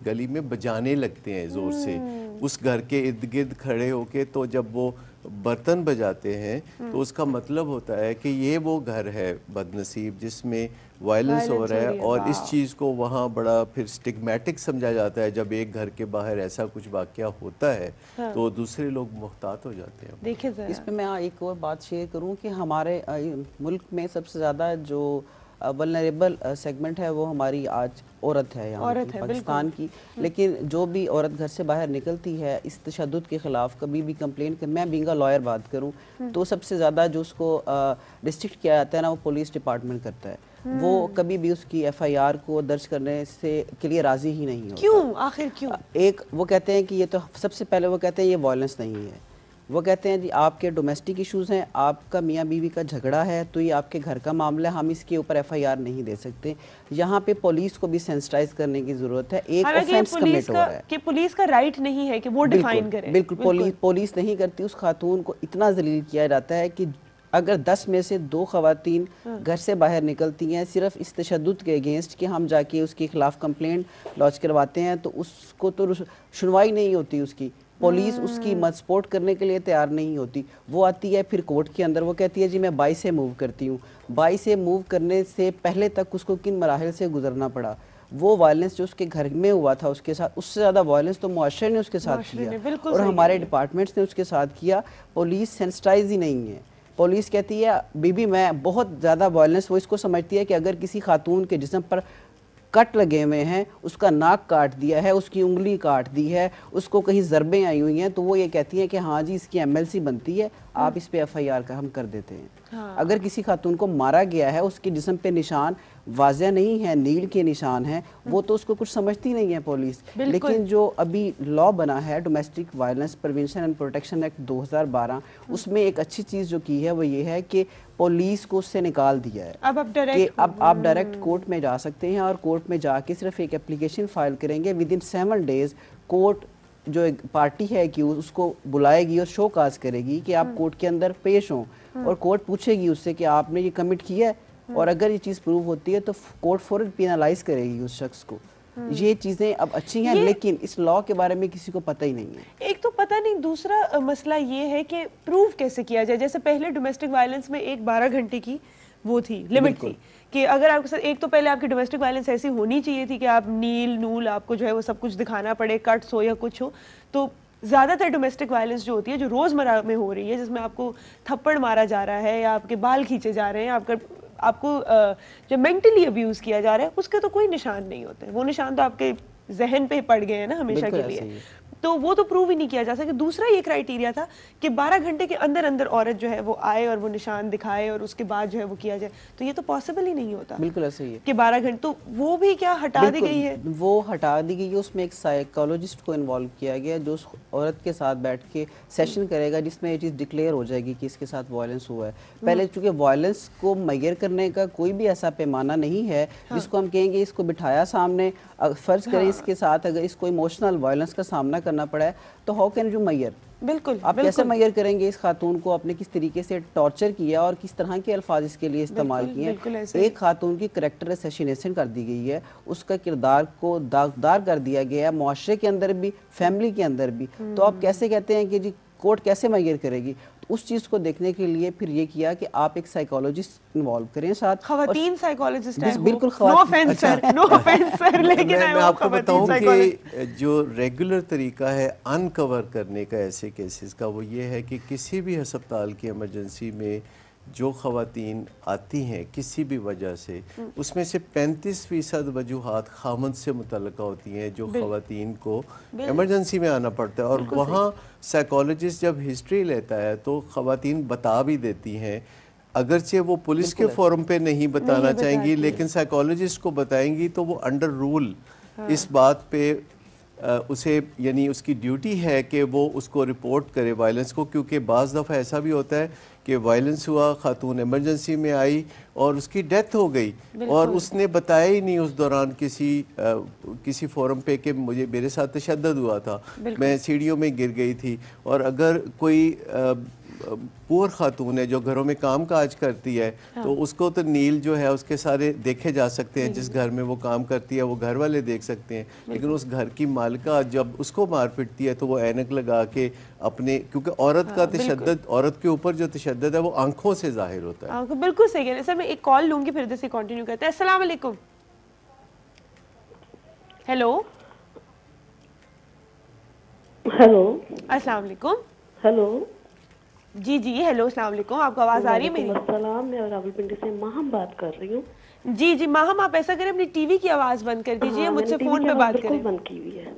B: گلی میں بجانے لگتے ہیں زور سے، اس گھر کے ارد گرد کھڑے ہو کے۔ تو جب وہ برتن بجاتے ہیں تو اس کا مطلب ہوتا ہے کہ یہ وہ گھر ہے بد نصیب جس میں وائلنس ہو رہا ہے، اور اس چیز کو وہاں بڑا پھر سٹگمیٹک سمجھا جاتا ہے۔ جب ایک گھر کے باہر ایسا کچھ واقعہ ہوتا ہے تو دوسرے لوگ محتاط ہو جاتے ہیں۔
C: اس پہ میں ایک اور بات شیئر کروں کہ ہمارے ملک میں سب سے زیادہ جو ولنریبل سیگمنٹ ہے وہ ہماری آج عورت ہے یہاں پاکستان کی، لیکن جو بھی عورت گھر سے باہر نکلتی ہے اس تشدد کے خلاف کبھی بھی کمپلین کر، میں بینگ اے لائر بات کروں تو سب سے زیادہ جو اس کو ریسٹرکٹ کیا جاتا ہے نا وہ پولیس ڈپارٹمنٹ کرتا ہے، وہ کبھی بھی اس کی FIR کو درج کرنے سے کے لیے راضی ہی نہیں ہوتا۔
A: کیوں؟ آخر کیوں؟
C: ایک وہ کہتے ہیں کہ یہ تو سب سے پہلے وہ کہتے ہیں یہ وائلنس نہیں ہے، وہ کہتے ہیں جی آپ کے ڈومیسٹک ایشوز ہیں، آپ کا میاں بیوی کا جھگڑا ہے تو یہ آپ کے گھر کا معاملہ ہے، ہم اس کے اوپر FIR نہیں دے سکتے۔ یہاں پہ پولیس کو بھی سینسٹائز کرنے کی ضرورت ہے۔ ایک اوفینس کمٹ ہو رہا ہے
A: کہ پولیس کا رائٹ نہیں ہے کہ وہ ڈیفائن کرے،
C: بالکل پولیس نہیں کرتی۔ اس خاتون کو اتنا ذلیل کیا جاتا ہے کہ اگر 10 میں سے 2 خواتین گھر سے باہر نکلتی ہیں صرف اس تشدد کے اگینسٹ کہ ہم جا کے اس کے خلاف کمپلینٹ لانچ کرواتے ہیں تو اس کو تو سنوائی نہیں ہوتی، اس کی پولیس اس کی مت سپورٹ کرنے کے لیے تیار نہیں ہوتی۔ وہ آتی ہے پھر کورٹ کے اندر، وہ کہتی ہے جی میں 22 سے موو کرتی ہوں۔ 22 سے موو کرنے سے پہلے تک اس کو کن مراحل سے گزرنا پڑا، وہ وائلنس جو اس کے گھر میں ہوا تھا اس کے ساتھ، اس سے زیادہ وائلنس تو معاشرے نے اس کے ساتھ کیا اور ہمارے ڈپارٹمنٹس نے اس کے ساتھ کیا. پولیس سینسٹائز ہی نہیں ہے. پولیس کہتی ہے بی بی میں بہت زیادہ وائلنس، وہ اس کو سمجھتی ہے کہ اگر کسی خاتون کے جسم پر کٹ لگے ہوئے ہیں، اس کا ناک کاٹ دیا ہے، اس کی انگلی کاٹ دی ہے، اس کو کہیں ضربیں آئی ہوئی ہیں، تو وہ یہ کہتی ہیں کہ ہاں جی اس کی ایم ایل سی بنتی ہے، آپ اس پہ ایف آئی آر کا ہم کر دیتے ہیں. اگر کسی خاتون کو مارا گیا ہے، اس کے جسم پہ نشان واضح نہیں ہے، نیل کے نشان ہیں، وہ تو اس کو کچھ سمجھتی نہیں ہے پولیس. لیکن جو ابھی لا بنا ہے domestic violence prevention and protection act 2012، اس میں ایک اچھی چیز جو کی ہے وہ یہ ہے کہ پولیس کو اس سے نکال دیا ہے کہ اب آپ ڈائریکٹ کورٹ میں جا سکتے ہیں اور کورٹ میں جا کے صرف ایک اپلیکیشن فائل کریں گے. ود ان 7 days کورٹ جو ایک پارٹی ہے کہ اس کو بلائے گی اور شو کاز کرے گی کہ آپ کورٹ کے اندر پیش ہوں، اور کورٹ پوچھے گی اس سے کہ آپ نے یہ کمٹ کیا ہے، اور اگر یہ چیز پروو ہوتی ہے تو کورٹ فوراً پینالائز کرے گی اس شخص کو. یہ چیزیں اب اچھی ہیں، لیکن اس لا کے بارے میں کسی کو پتہ ہی نہیں ہے.
A: ایک تو پتہ نہیں، دوسرا مسئلہ یہ ہے کہ پروف کیسے کیا جائے. جیسے پہلے ڈومیسٹک وائلنس میں 12 گھنٹے کی وہ تھی لمٹ تھی کہ اگر آپ کے ساتھ، ایک تو پہلے آپ کی ڈومیسٹک وائلنس ایسی ہونی چاہیے تھی کہ آپ نیل نول آپ کو جو ہے وہ سب کچھ دکھانا پڑے، کٹس ہو یا کچھ ہو. تو زیادہ تر ڈومیسٹک وائلنس جو ہوتی ہے جو روزمرہ میں ہو رہی ہے، جس میں آپ کو تھپڑ مارا جا رہا ہے یا آپ کے بال کھینچے جا رہے ہیں، آپ کو جو مینٹلی ابیوز کیا جا رہا ہے، اس کے تو کوئی نشان نہیں ہوتے. وہ نشان تو آپ کے ذہن پہ پڑ گئے ہیں نا ہمیشہ کے لیے، تو وہ تو پروو ہی نہیں کیا جا سکتا. دوسرا یہ کرائیٹیریا تھا کہ 12 گھنٹے کے اندر عورت جو ہے وہ آئے اور وہ نشان دکھائے اور اس کے بعد جو ہے وہ کیا جائے. تو یہ تو پاسبل ہی نہیں ہوتا.
C: بالکل ایسے ہی ہے
A: کہ 12 گھنٹے تو وہ بھی کیا ہٹا دی گئی ہے.
C: وہ ہٹا دی گئی ہے. اس میں ایک سائیکالوجسٹ کو انوالو کیا گیا جو اس عورت کے ساتھ بیٹھ کے سیشن کرے گا، جس میں یہ چیز ڈکلیئر ہو جائے گی کہ اس کے ساتھ وائلنس ہوا ہے. پہلے چونکہ وائلنس کو میئر کرنے کا کوئی بھی ایسا پیمانہ نہیں ہے جس کو ہم کہیں گے اس کو بٹھایا سامنے، فرض کریں اس کے ساتھ اگر اس کو ایموشنل وائلنس کا سامنا کرنا پڑا ہے تو ہاؤ کین یو میئر.
A: بالکل
C: آپ کیسے میئر کریں گے اس خاتون کو آپ نے کس طریقے سے ٹارچر کیا اور کس طرح کے الفاظ اس کے لیے استعمال کیے ہیں. ایک خاتون کی کریکٹر اسیسینیشن کر دی گئی ہے، اس کا کردار کو داغدار کر دیا گیا ہے، معاشرے کے اندر بھی، فیملی کے اندر بھی. تو آپ کیسے کہتے ہیں کہ جی کورٹ کیسے میئر کرے گی؟ اس چیز کو دیکھنے کے لیے پھر یہ کیا کہ آپ ایک سائیکالوجسٹ انوالو کریں ساتھ.
A: خواتین سائیکالوجسٹ ہیں.
C: بالکل
A: نو آفینس سر، لیکن
B: میں آپ کو بتاؤں کہ جو ریگولر طریقہ ہے انکور کرنے کا ایسے کیسز کا وہ یہ ہے کہ کسی بھی ہسپتال کی ایمرجنسی میں جو خواتین آتی ہیں کسی بھی وجہ سے، اس میں سے 35% وجوہات خامد سے متعلقہ ہوتی ہیں جو خواتین کو ایمرجنسی میں آنا پڑتا ہے. اور وہاں سائیکالوجسٹ جب ہسٹری لیتا ہے تو خواتین بتا بھی دیتی ہیں، اگرچہ وہ پولیس کے فورم پہ نہیں بتانا چاہیں گی لیکن سائیکالوجسٹ کو بتائیں گی تو وہ انڈر رول اس بات پہ اسے، یعنی اس کی ڈیوٹی ہے کہ وہ اس کو رپورٹ کرے وائلنس کو. کیونکہ بعض دفعہ ایسا بھی ہوتا ہے کہ وائلنس ہوا، خاتون ایمرجنسی میں آئی اور اس کی ڈیتھ ہو گئی اور اس نے بتایا ہی نہیں اس دوران کسی فورم پہ کہ میرے ساتھ تشدد ہوا تھا، میں سیڑھیوں میں گر گئی تھی. اور اگر کوئی پور خاتون ہے جو گھروں میں کام کاج کرتی ہے تو اس کو تو نیل جو ہے اس کے سارے دیکھے جا سکتے ہیں، جس گھر میں وہ کام کرتی ہے وہ گھر والے دیکھ سکتے ہیں. لیکن اس گھر کی مالکہ جب اس کو مار پٹتی ہے تو وہ اینک لگا کے اپنے، کیونکہ عورت کا تشدد، عورت کے اوپر جو تشدد ہے وہ آنکھوں سے ظاہر ہوتا ہے.
A: بالکل صحیح ہے سر. میں ایک کال لوں گی پھر سے کنٹینیو کرتے ہیں. السلام علیکم. ہیلو.
D: ہیلو.
A: السلام علیکم.
D: ہیلو.
A: جی ہیلو السلام علیکم. آپ کو آواز آ رہی ہے میری؟
D: السلام. میں راولپنڈی سے ماہم بات کر رہی ہوں.
A: جی ماہم آپ ایسا کریں اپنی ٹی وی کی آواز بند کر دیجیے، مجھ سے فون پہ بات کریں.
D: بند کی ہوئی ہے.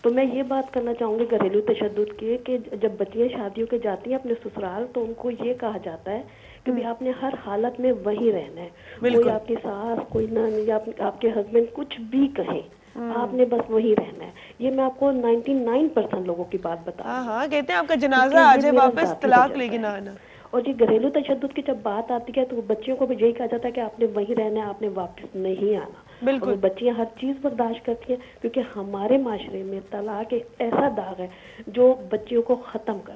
D: تو میں یہ بات کرنا چاہوں گی گھریلو تشدد کی کہ جب بچیاں شادیوں کے جاتی ہیں اپنے سسرال تو ان کو یہ کہا جاتا ہے کہ بھی آپ نے ہر حالت میں وہیں رہنا ہے. کوئی آپ کی ساس، کوئی نان یا آپ کے ہسبینڈ کچھ بھی کہیں، آپ نے بس وہیں رہنا ہے. یہ میں آپ کو 99% لوگوں کی بات بتا رہی ہوں.
A: ہاں کہتے ہیں آپ کا جنازہ آ جائے واپس طلاق لے کے نہ آنا.
D: اور یہ گھریلو تشدد کی جب بات آتی ہے تو بچیوں کو بھی یہی کہا جاتا ہے کہ آپ نے وہیں رہنا ہے، آپ نے واپس نہیں آنا. بالکل. بچیاں ہر چیز برداشت کرتی ہیں کیونکہ ہمارے معاشرے میں طلاق ایک ایسا داغ ہے جو بچیوں کو ختم کر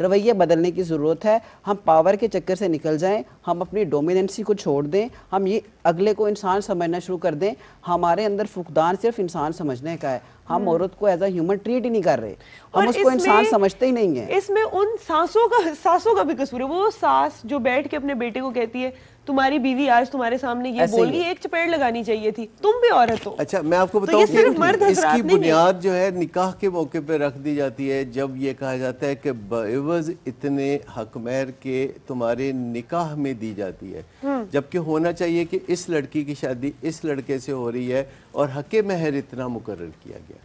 C: رویہ بدلنے کی ضرورت ہے. ہم پاور کے چکر سے نکل جائیں, ہم اپنی ڈومیننسی کو چھوڑ دیں, ہم یہ اگلے کو انسان سمجھنا شروع کر دیں. ہمارے اندر فقدان صرف انسان سمجھنے کا ہے. ہم عورت کو ایز اے ہیومن ٹریٹ ہی نہیں کر رہے, ہم اس کو انسان سمجھتے ہی نہیں ہیں.
A: اس میں ان ساسوں کا بھی قصور ہے. وہ ساس جو بیٹھ کے اپنے بیٹے کو کہتی ہے تمہاری بیوی آج تمہارے سامنے یہ بول گئی, ایک چپیڑ لگانی چاہیے تھی, تم بھی عورت ہو.
B: اچھا میں آپ کو بتاؤں کہ اس کی بنیاد جو ہے نکاح کے موقع پہ رکھ دی جاتی ہے, جب یہ کہا جاتا ہے کہ بعوض اتنے حق مہر کے تمہارے نکاح میں دی جاتی ہے, جبکہ ہونا چاہیے کہ اس لڑکی کی شادی اس لڑکے سے ہو رہی ہے اور حق مہر اتنا مقرر کیا گیا.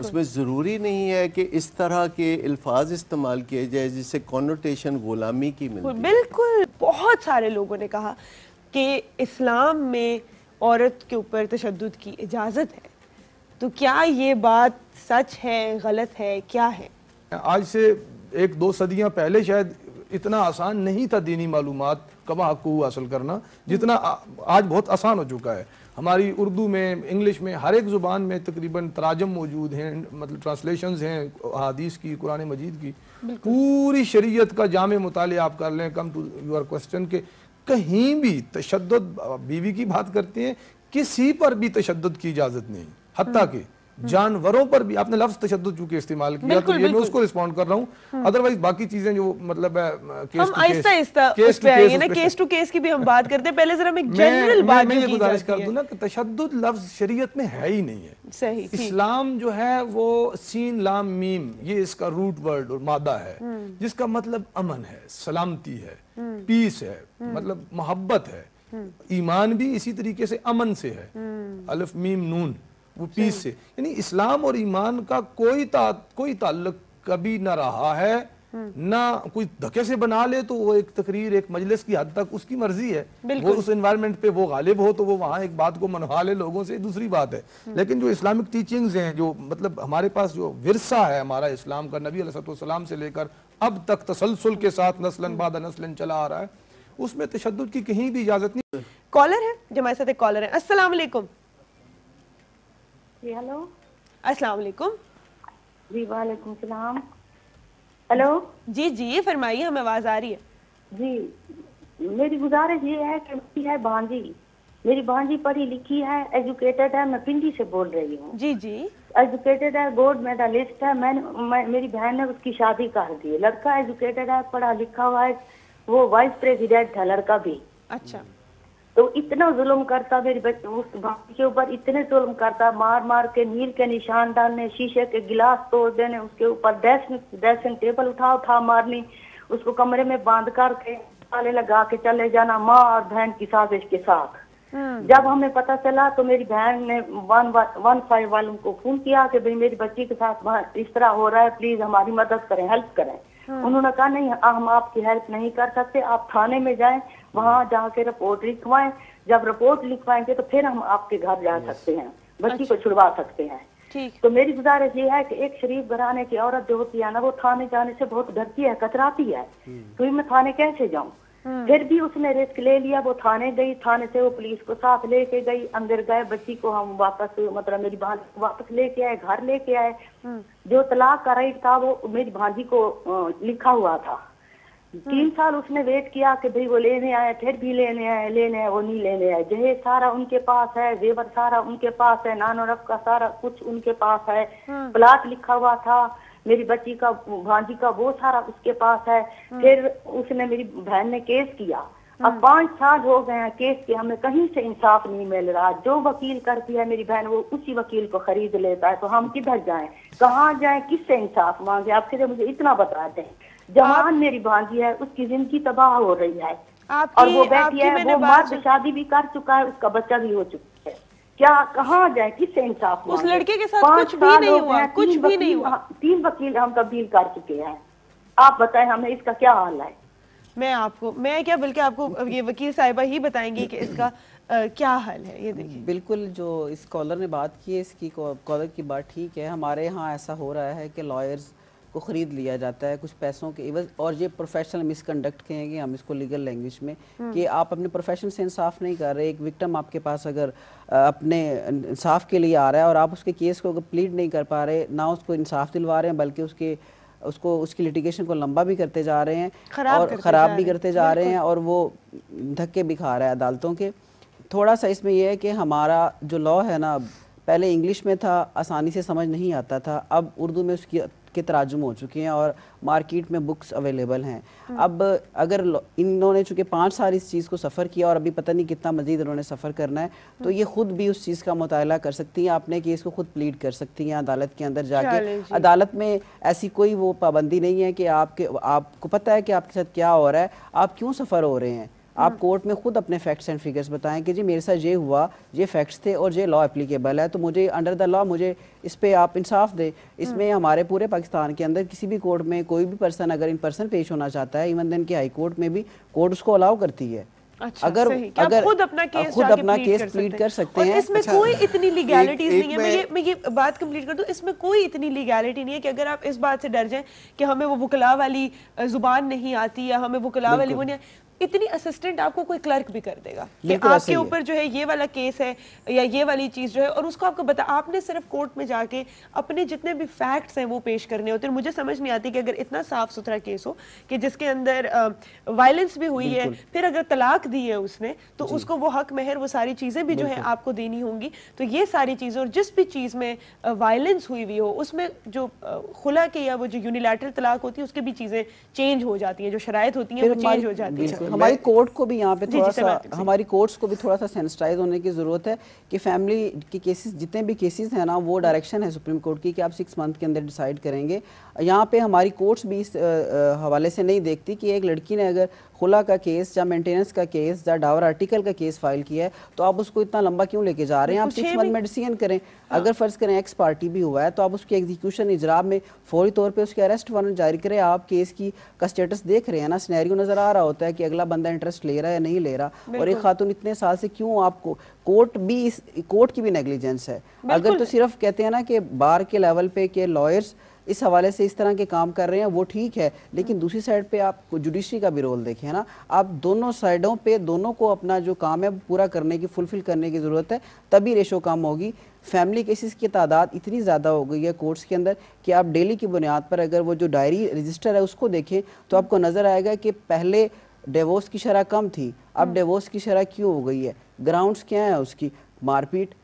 B: اس میں ضروری نہیں ہے کہ اس طرح کے الفاظ استعمال کیے جائے جس سے کونوٹیشن غلامی کی ملتی ہے.
A: بالکل. بہت سارے لوگوں نے کہا کہ اسلام میں عورت کے اوپر تشدد کی اجازت ہے, تو کیا یہ بات سچ ہے, غلط ہے, کیا ہے؟
E: آج سے 1-2 صدیاں پہلے شاید اتنا آسان نہیں تھا دینی معلومات کما حقوق حاصل کرنا جتنا آج بہت آسان ہو چکا ہے. ہماری اردو میں, انگلش میں, ہر ایک زبان میں تقریباً تراجم موجود ہیں, مطلب ٹرانسلیشنز ہیں احادیث کی, قرآن مجید کی. پوری شریعت کا جامع مطالعہ آپ کر لیں. کم ٹو یور کوسچن کہ کہیں بھی تشدد, بیوی کی بات کرتے ہیں, کسی پر بھی تشدد کی اجازت نہیں, حتیٰ کہ جانوروں پر بھی. آپ نے لفظ تشدد چونکہ استعمال کیا تو یہ میں اس کو رسپونڈ کر رہا ہوں. ادروائز باقی چیزیں جو مطلب
A: ہم آہستہ آہستہ اس پہ آئیں گے نا, کیس ٹو کیس کی بھی ہم بات کرتے ہیں. پہلے ذرا میں جنرل بات
E: میں یہ گزارش کر دوں نا کہ تشدد لفظ شریعت میں ہے ہی نہیں ہے.
A: صحیح.
E: اسلام جو ہے وہ سین لام میم, یہ اس کا روٹ ورڈ اور مادہ ہے جس کا مطلب امن ہے, سلامتی ہے, پیس ہے, مطلب محبت ہے. ایمان بھی اسی طریقے سے امن سے ہے, الف میم نون, وہ پیس سے. یعنی اسلام اور ایمان کا کوئی تعلق کبھی نہ رہا ہے, نہ کوئی دھکے سے بنا لے تو وہ ایک تقریر, ایک مجلس کی حد تک اس کی مرضی ہے. وہ اس انوائرمنٹ پہ وہ غالب ہو تو وہ وہاں ایک بات کو منوا لے لوگوں سے, دوسری بات ہے. لیکن جو اسلامک ٹیچنگز ہیں, جو مطلب ہمارے پاس جو ورثہ ہے ہمارا اسلام کا, نبی علیہ السلام سے لے کر اب تک تسلسل کے ساتھ نسلاً بعد نسلاً چلا آ رہا ہے, اس میں تشدد کی کہیں بھی اجازت نہیں.
A: کالر ہے جو ہمارے ساتھ ایک کالر ہے. السلام علیکم.
F: جی ہلو.
A: السلام علیکم.
F: جی وعلیکم السلام. ہلو.
A: جی جی فرمائیے, ہمیں آواز آ رہی ہے.
F: جی میری گزارش یہ ہے کہ میری ہے بانجی, میری بانجی پڑھی لکھی ہے, ایجوکیٹڈ ہے, میں پنڈی سے بول رہی ہوں.
A: جی جی.
F: ایجوکیٹڈ ہے, گولڈ میڈلسٹ ہے. میری بہن نے اس کی شادی کر دی. لڑکا ایجوکیٹڈ ہے, پڑھا لکھا ہوا ہے, وہ وائس پریزیڈنٹ ہے لڑکا بھی.
A: اچھا.
F: تو اتنا ظلم کرتا میری بچے اس بانجی کے اوپر, اتنے ظلم کرتا, مار مار کے نیل کے نشان ڈالنے, شیشے کے گلاس توڑ دینے, اس کے اوپر ڈریسنگ ٹیبل اٹھا مارنی, اس کو کمرے میں باندھ کر کے تالے لگا کے چلے جانا, ماں اور بہن کی سازش کے ساتھ. جب ہمیں پتہ چلا تو میری بہن نے 115 والوں کو فون کیا کہ بھئی میری بچی کے ساتھ اس طرح ہو رہا ہے, پلیز ہماری مدد کریں, ہیلپ کریں. انہوں نے کہا نہیں ہم آپ کی ہیلپ نہیں کر سکتے, آپ تھانے میں جائیں, وہاں جا کے رپورٹ لکھوائیں, جب رپورٹ لکھوائیں گے تو پھر ہم آپ کے گھر جا سکتے ہیں, بچی کو چھڑوا سکتے ہیں. تو میری گزارش یہ ہے کہ ایک شریف گھرانے کی عورت جو ہوتی ہے نا, وہ تھانے جانے سے بہت ڈرتی ہے, کتراتی ہے, تو میں تھانے کیسے جاؤں. پھر بھی اس نے رسک لے لیا, وہ تھانے گئی, تھانے سے وہ پولیس کو ساتھ لے کے گئی, اندر گئے, بچی کو ہم واپس مطلب میری بہن واپس لے کے آئے, گھر لے کے آئے. جو طلاق کا رائٹ تھا وہ میری بھانجی کو لکھا ہوا تھا. 3 سال اس نے ویٹ کیا کہ بھئی وہ لینے آئے, پھر بھی لینے آئے, وہ نہیں لینے آئے. جہیز سارا ان کے پاس ہے, زیور سارا ان کے پاس ہے, نان و رف کا سارا کچھ ان کے پاس ہے, پلاٹ لکھا ہوا تھا میری بچی کا, بھانجی کا, وہ سارا اس کے پاس ہے. پھر اس نے میری بہن نے کیس کیا. اب 5 سال ہو گئے ہیں کیس کے, ہمیں کہیں سے انصاف نہیں مل رہا. جو وکیل کرتی ہے میری بہن وہ اسی وکیل کو خرید لیتا ہے. تو ہم کدھر جائیں, کہاں جائیں, کس سے انصاف مانگے؟ آپ سے مجھے اتنا بتا دیں. جوان میری بھانجی ہے, اس کی زندگی تباہ ہو رہی ہے, اور وہ بیٹھی ہے, وہ مرد شادی بھی کر چکا ہے, اس کا بچہ بھی ہو چکا ہے. کیا کہاں جائے, کس سے انصاف مانگے؟
A: اس لڑکے کے ساتھ کچھ بھی نہیں ہوا, کچھ بھی نہیں ہوا.
F: 3 وکیل ہم تبدیل کر چکے ہیں. آپ بتائیں ہمیں اس کا کیا حال ہے؟
A: میں کیا بلکہ آپ کو یہ وکیل صاحبہ ہی بتائیں گی کہ اس کا کیا حل ہے. یہ دیکھیں
C: بالکل جو اس کالر نے بات کی ہے, اس کی کالر کی بات ٹھیک ہے. ہمارے ہاں ایسا ہو رہا ہے کہ لائرز کو خرید لیا جاتا ہے کچھ پیسوں کے عوض, اور یہ پروفیشنل مس کنڈکٹ کہیں گے ہم اس کو لیگل لینگویج میں, کہ آپ اپنے پروفیشن سے انصاف نہیں کر رہے. ایک وکٹم آپ کے پاس اگر اپنے انصاف کے لیے آ رہا ہے اور آپ اس کے کیس کو پلیڈ نہیں کر پا رہے, نہ اس کو انصاف دلوا رہے ہیں بلکہ اس کے اس کو اس کی لٹیگیشن کو لمبا بھی کرتے جا رہے ہیں اور
A: خراب
C: خراب بھی کرتے جا رہے ہیں اور وہ دھکے بھی کھا رہا ہے عدالتوں کے. تھوڑا سا اس میں یہ ہے کہ ہمارا جو لا ہے نا پہلے انگلش میں تھا, آسانی سے سمجھ نہیں آتا تھا, اب اردو میں اس کے تراجم ہو چکے ہیں اور مارکیٹ میں بکس اویلیبل ہیں. اب اگر انہوں نے چونکہ 5 سال اس چیز کو سفر کیا اور ابھی پتہ نہیں کتنا مزید انہوں نے سفر کرنا ہے, تو یہ خود بھی اس چیز کا مطالعہ کر سکتی ہیں, آپ نے کیس کو خود پلیڈ کر سکتی ہیں عدالت کے اندر جا کے. عدالت میں ایسی کوئی وہ پابندی نہیں ہے کہ آپ کو پتہ ہے کہ آپ کے ساتھ کیا ہو رہا ہے, آپ کیوں سفر ہو رہے ہیں. آپ کورٹ میں خود اپنے فیکٹس اینڈ فگرز بتائیں کہ جی میرے ساتھ یہ ہوا, یہ فیکٹس تھے اور یہ لا اپلیکیبل ہے, تو مجھے انڈر دا لا مجھے اس پہ آپ انصاف دیں. اس میں ہمارے پورے پاکستان کے اندر کسی بھی کورٹ میں کوئی بھی پرسن اگر ان پرسن پیش ہونا چاہتا ہے, ایون دین کہ ہائی کورٹ میں بھی کورٹ اس کو الاؤ کرتی ہے. اگر
A: خود اپنا کیس
C: پلیڈ کر سکتے ہیں.
A: اس میں کوئی اتنی لیگیلٹیز نہیں ہے. میں یہ بات کمپلیٹ کر دوں, اس میں کوئی اتنی لیگیلٹی نہیں ہے کہ اگر آپ اس بات سے ڈر جائیں کہ ہمیں وہ وکلا والی زبان نہیں آتی یا ہمیں وکلا والی وہ نہیں, اتنی اسسٹنٹ آپ کو کوئی کلرک بھی کر دے گا کہ آپ کے اوپر جو ہے یہ والا کیس ہے یا یہ والی چیز جو ہے, اور اس کو آپ کو آپ نے صرف کورٹ میں جا کے اپنے جتنے بھی فیکٹس ہیں وہ پیش کرنے ہوتے ہیں. مجھے سمجھ نہیں آتی کہ اگر اتنا صاف ستھرا کیس ہو کہ جس کے اندر وائلنس بھی ہوئی ہے, پھر اگر طلاق دی ہے اس نے تو اس کو وہ حق مہر وہ ساری چیزیں بھی جو ہے آپ کو دینی ہوں گی. تو یہ ساری چیزیں, اور جس بھی چیز میں وائلنس ہوئی ہو اس میں جو خلا کے یا وہ جو یونیلیٹرل طلاق ہوتی ہے اس کی بھی چیزیں چینج ہو جاتی ہیں, جو شرائط ہوتی ہیں وہ چینج ہو جاتی ہیں.
C: ہماری کورٹ کو بھی یہاں پہ تھوڑا سا ہماری کورٹس کو بھی تھوڑا سا سینسٹائز ہونے کی ضرورت ہے کہ فیملی کے کیسز جتنے بھی کیسز ہیں نا, وہ ڈائریکشن ہے سپریم کورٹ کی کہ آپ 6 منتھ کے اندر ڈیسائیڈ کریں گے. یہاں پہ ہماری کورٹس بھی اس حوالے سے نہیں دیکھتی کہ ایک لڑکی نے اگر خلا کا کیس یا مینٹیننس کا کیس یا ڈاور آرٹیکل کا کیس فائل کیا ہے تو آپ اس کو اتنا لمبا کیوں لے کے جا رہے ہیں. آپ 6 منتھ میں ڈیسیژن کریں. اگر فرض کریں ایکس پارٹی بھی ہوا ہے تو آپ اس کی ایگزیکیوشن اجرا میں فوری طور پہ اس کے اریسٹ وارنٹ جاری کریں. آپ کیس کا سٹیٹس دیکھ رہے ہیں نا, سینیریو نظر آ رہا ہوتا ہے کہ اگلا بندہ انٹرسٹ لے رہا ہے یا نہیں لے رہا. اور ایک خاتون اتنے سال سے کیوں, آپ کو کورٹ کی بھی نیگلیجنس ہے. اگر تو صرف کہتے ہیں نا کہ بار کے لیول پہ کہ لائرز اس حوالے سے اس طرح کے کام کر رہے ہیں وہ ٹھیک ہے, لیکن دوسری سائڈ پہ آپ جوڈیشری کا بھی رول دیکھیں نا. آپ دونوں سائڈوں پہ دونوں کو اپنا جو کام ہے پورا کرنے کی فلفل کرنے کی ضرورت ہے, تبھی ریشو کم ہوگی. فیملی کیسز کی تعداد اتنی زیادہ ہو گئی ہے کورٹس کے اندر کہ آپ ڈیلی کی بنیاد پر اگر وہ جو ڈائری رجسٹر ہے اس کو دیکھیں تو آپ کو نظر آئے گا کہ پہلے ڈیورس کی شرح کم تھی, اب ڈیورس کی شرح کیوں ہو گئی ہے. گراؤنڈز کیا ہیں اس کی؟ مار پیٹ.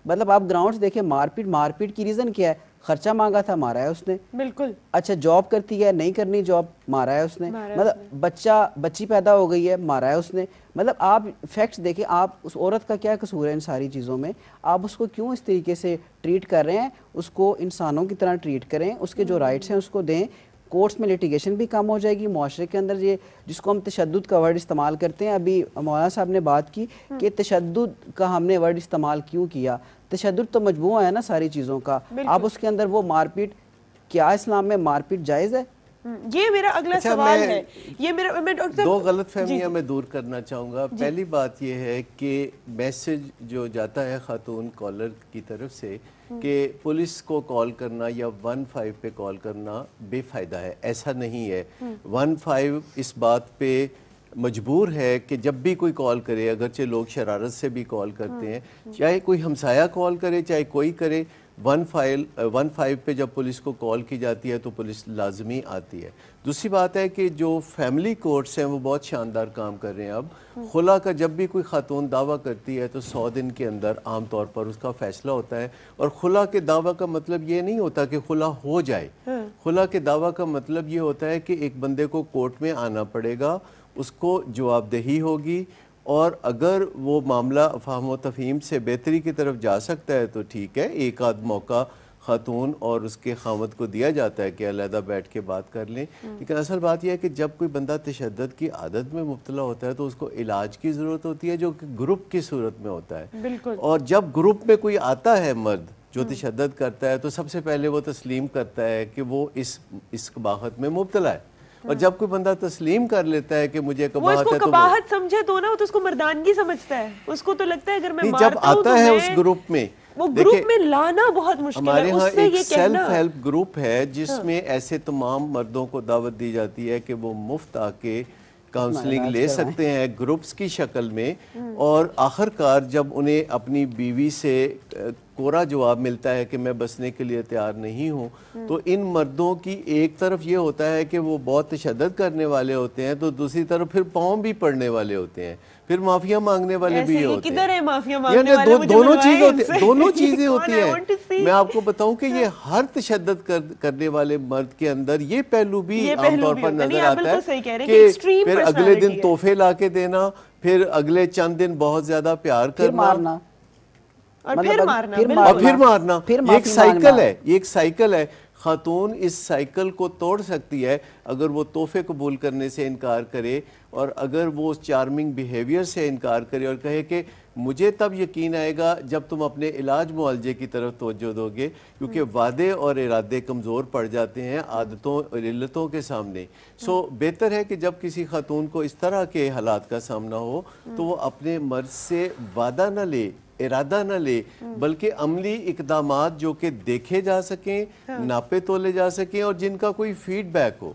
C: مطلب آپ گراؤنڈز دیکھیں, مار پیٹ کی ریزن کیا ہے؟ خرچہ مانگا تھا, مارا ہے اس نے. بالکل. اچھا جاب کرتی ہے, نہیں کرنی جاب, مارا ہے اس نے. مطلب بچی پیدا ہو گئی ہے, مارا ہے اس نے. مطلب آپ فیکٹس دیکھیں, آپ اس عورت کا کیا قصور ہے ان ساری چیزوں میں, آپ اس کو کیوں اس طریقے سے ٹریٹ کر رہے ہیں. اس کو انسانوں کی طرح ٹریٹ کریں, اس کے جو رائٹس ہیں اس کو دیں. کورٹس میں لیٹیگیشن بھی کم ہو جائے گی. معاشرے کے اندر یہ جس کو ہم تشدد کا ورڈ استعمال کرتے ہیں, ابھی مولانا صاحب نے بات کی کہ تشدد کا ہم نے ورڈ استعمال کیوں کیا. تشدد تو مجموعہ ہے نا ساری چیزوں کا. آپ اس کے اندر وہ مار پیٹ, کیا اسلام میں مار پیٹ جائز ہے؟
A: یہ میرا اگلا سوال ہے. یہ میرا
B: دو غلط فہمیاں میں دور کرنا چاہوں گا. پہلی بات یہ ہے کہ میسج جو جاتا ہے خاتون کالر کی طرف سے کہ پولیس کو کال کرنا یا 15 پہ کال کرنا بے فائدہ ہے, ایسا نہیں ہے. 15 اس بات پہ مجبور ہے کہ جب بھی کوئی کال کرے, اگرچہ لوگ شرارت سے بھی کال کرتے ہیں, چاہے کوئی ہمسایہ کال کرے چاہے کوئی کرے, 15 پہ جب پولیس کو کال کی جاتی ہے تو پولیس لازمی آتی ہے. دوسری بات ہے کہ جو فیملی کورٹس ہیں وہ بہت شاندار کام کر رہے ہیں. اب خلا کا جب بھی کوئی خاتون دعویٰ کرتی ہے تو 100 دن کے اندر عام طور پر اس کا فیصلہ ہوتا ہے. اور خلا کے دعویٰ کا مطلب یہ نہیں ہوتا کہ خلا ہو جائے. خلا کے دعویٰ کا مطلب یہ ہوتا ہے کہ ایک بندے کو کورٹ میں آنا پڑے گا, اس کو جواب دہی ہوگی, اور اگر وہ معاملہ فہم و تفہیم سے بہتری کی طرف جا سکتا ہے تو ٹھیک ہے, ایک آدھ موقع خاتون اور اس کے خاوند کو دیا جاتا ہے کہ علیحدہ بیٹھ کے بات کر لیں. لیکن اصل بات یہ ہے کہ جب کوئی بندہ تشدد کی عادت میں مبتلا ہوتا ہے تو اس کو علاج کی ضرورت ہوتی ہے, جو کہ گروپ کی صورت میں ہوتا ہے. اور جب گروپ میں کوئی آتا ہے مرد جو تشدد کرتا ہے تو سب سے پہلے وہ تسلیم کرتا ہے کہ وہ اس قباحت میں مبتلا ہے. اور جب کوئی بندہ تسلیم کر لیتا ہے کہ مجھے قباحت ہے, تو وہ
A: قباحت سمجھے تو نا, وہ تو اس کو مردانگی سمجھتا ہے. اس کو تو لگتا ہے اگر میں
B: جب آتا ہے اس گروپ میں,
A: وہ گروپ میں لانا بہت مشکل ہے.
B: ہمارے ہاں ایک سیلف ہیلپ گروپ ہے جس میں ایسے تمام مردوں کو دعوت دی جاتی ہے کہ وہ مفت آ کے کاؤنسلنگ لے سکتے ہیں گروپس کی شکل میں, اور آخر کار جب انہیں اپنی بیوی سے کوڑا جواب ملتا ہے کہ میں بسنے کے لیے تیار نہیں ہوں، تو ان مردوں کی ایک طرف یہ ہوتا ہے کہ وہ بہت تشدد کرنے والے ہوتے ہیں، تو دوسری طرف پھر پاؤں بھی پڑنے والے ہوتے ہیں، پھر معافیا مانگنے والے بھی یہ ہوتے ہیں.
A: کدھر ہے معافیا مانگنے والے؟
B: دونوں چیزیں ہوتی ہیں. میں آپ کو بتاؤں کہ یہ ہر تشدد کرنے والے مرد کے اندر یہ پہلو بھی عام طور پر نظر آتا ہے کہ پھر اگلے دن تحفے لا کے دینا، پھر اگلے چند دن بہت زیادہ پیار کرنا
A: اور پھر مارنا.
B: یہ ایک سائیکل ہے، یہ ایک سائیکل ہے. خاتون اس سائیکل کو توڑ سکتی ہے اگر وہ تحفے قبول کرنے سے انکار کرے، اور اگر وہ اس چارمنگ بیہیویئر سے انکار کرے اور کہے کہ مجھے تب یقین آئے گا جب تم اپنے علاج معالجے کی طرف توجہ دو گے، کیونکہ وعدے اور ارادے کمزور پڑ جاتے ہیں عادتوں اور علتوں کے سامنے. بہتر ہے کہ جب کسی خاتون کو اس طرح کے حالات کا سامنا ہو تو وہ اپنے مرد سے وعدہ نہ لے، ارادہ نہ لے، بلکہ عملی اقدامات جو کہ دیکھے جا سکیں، ناپے تولے جا سکیں اور جن کا کوئی فیڈ بیک ہو.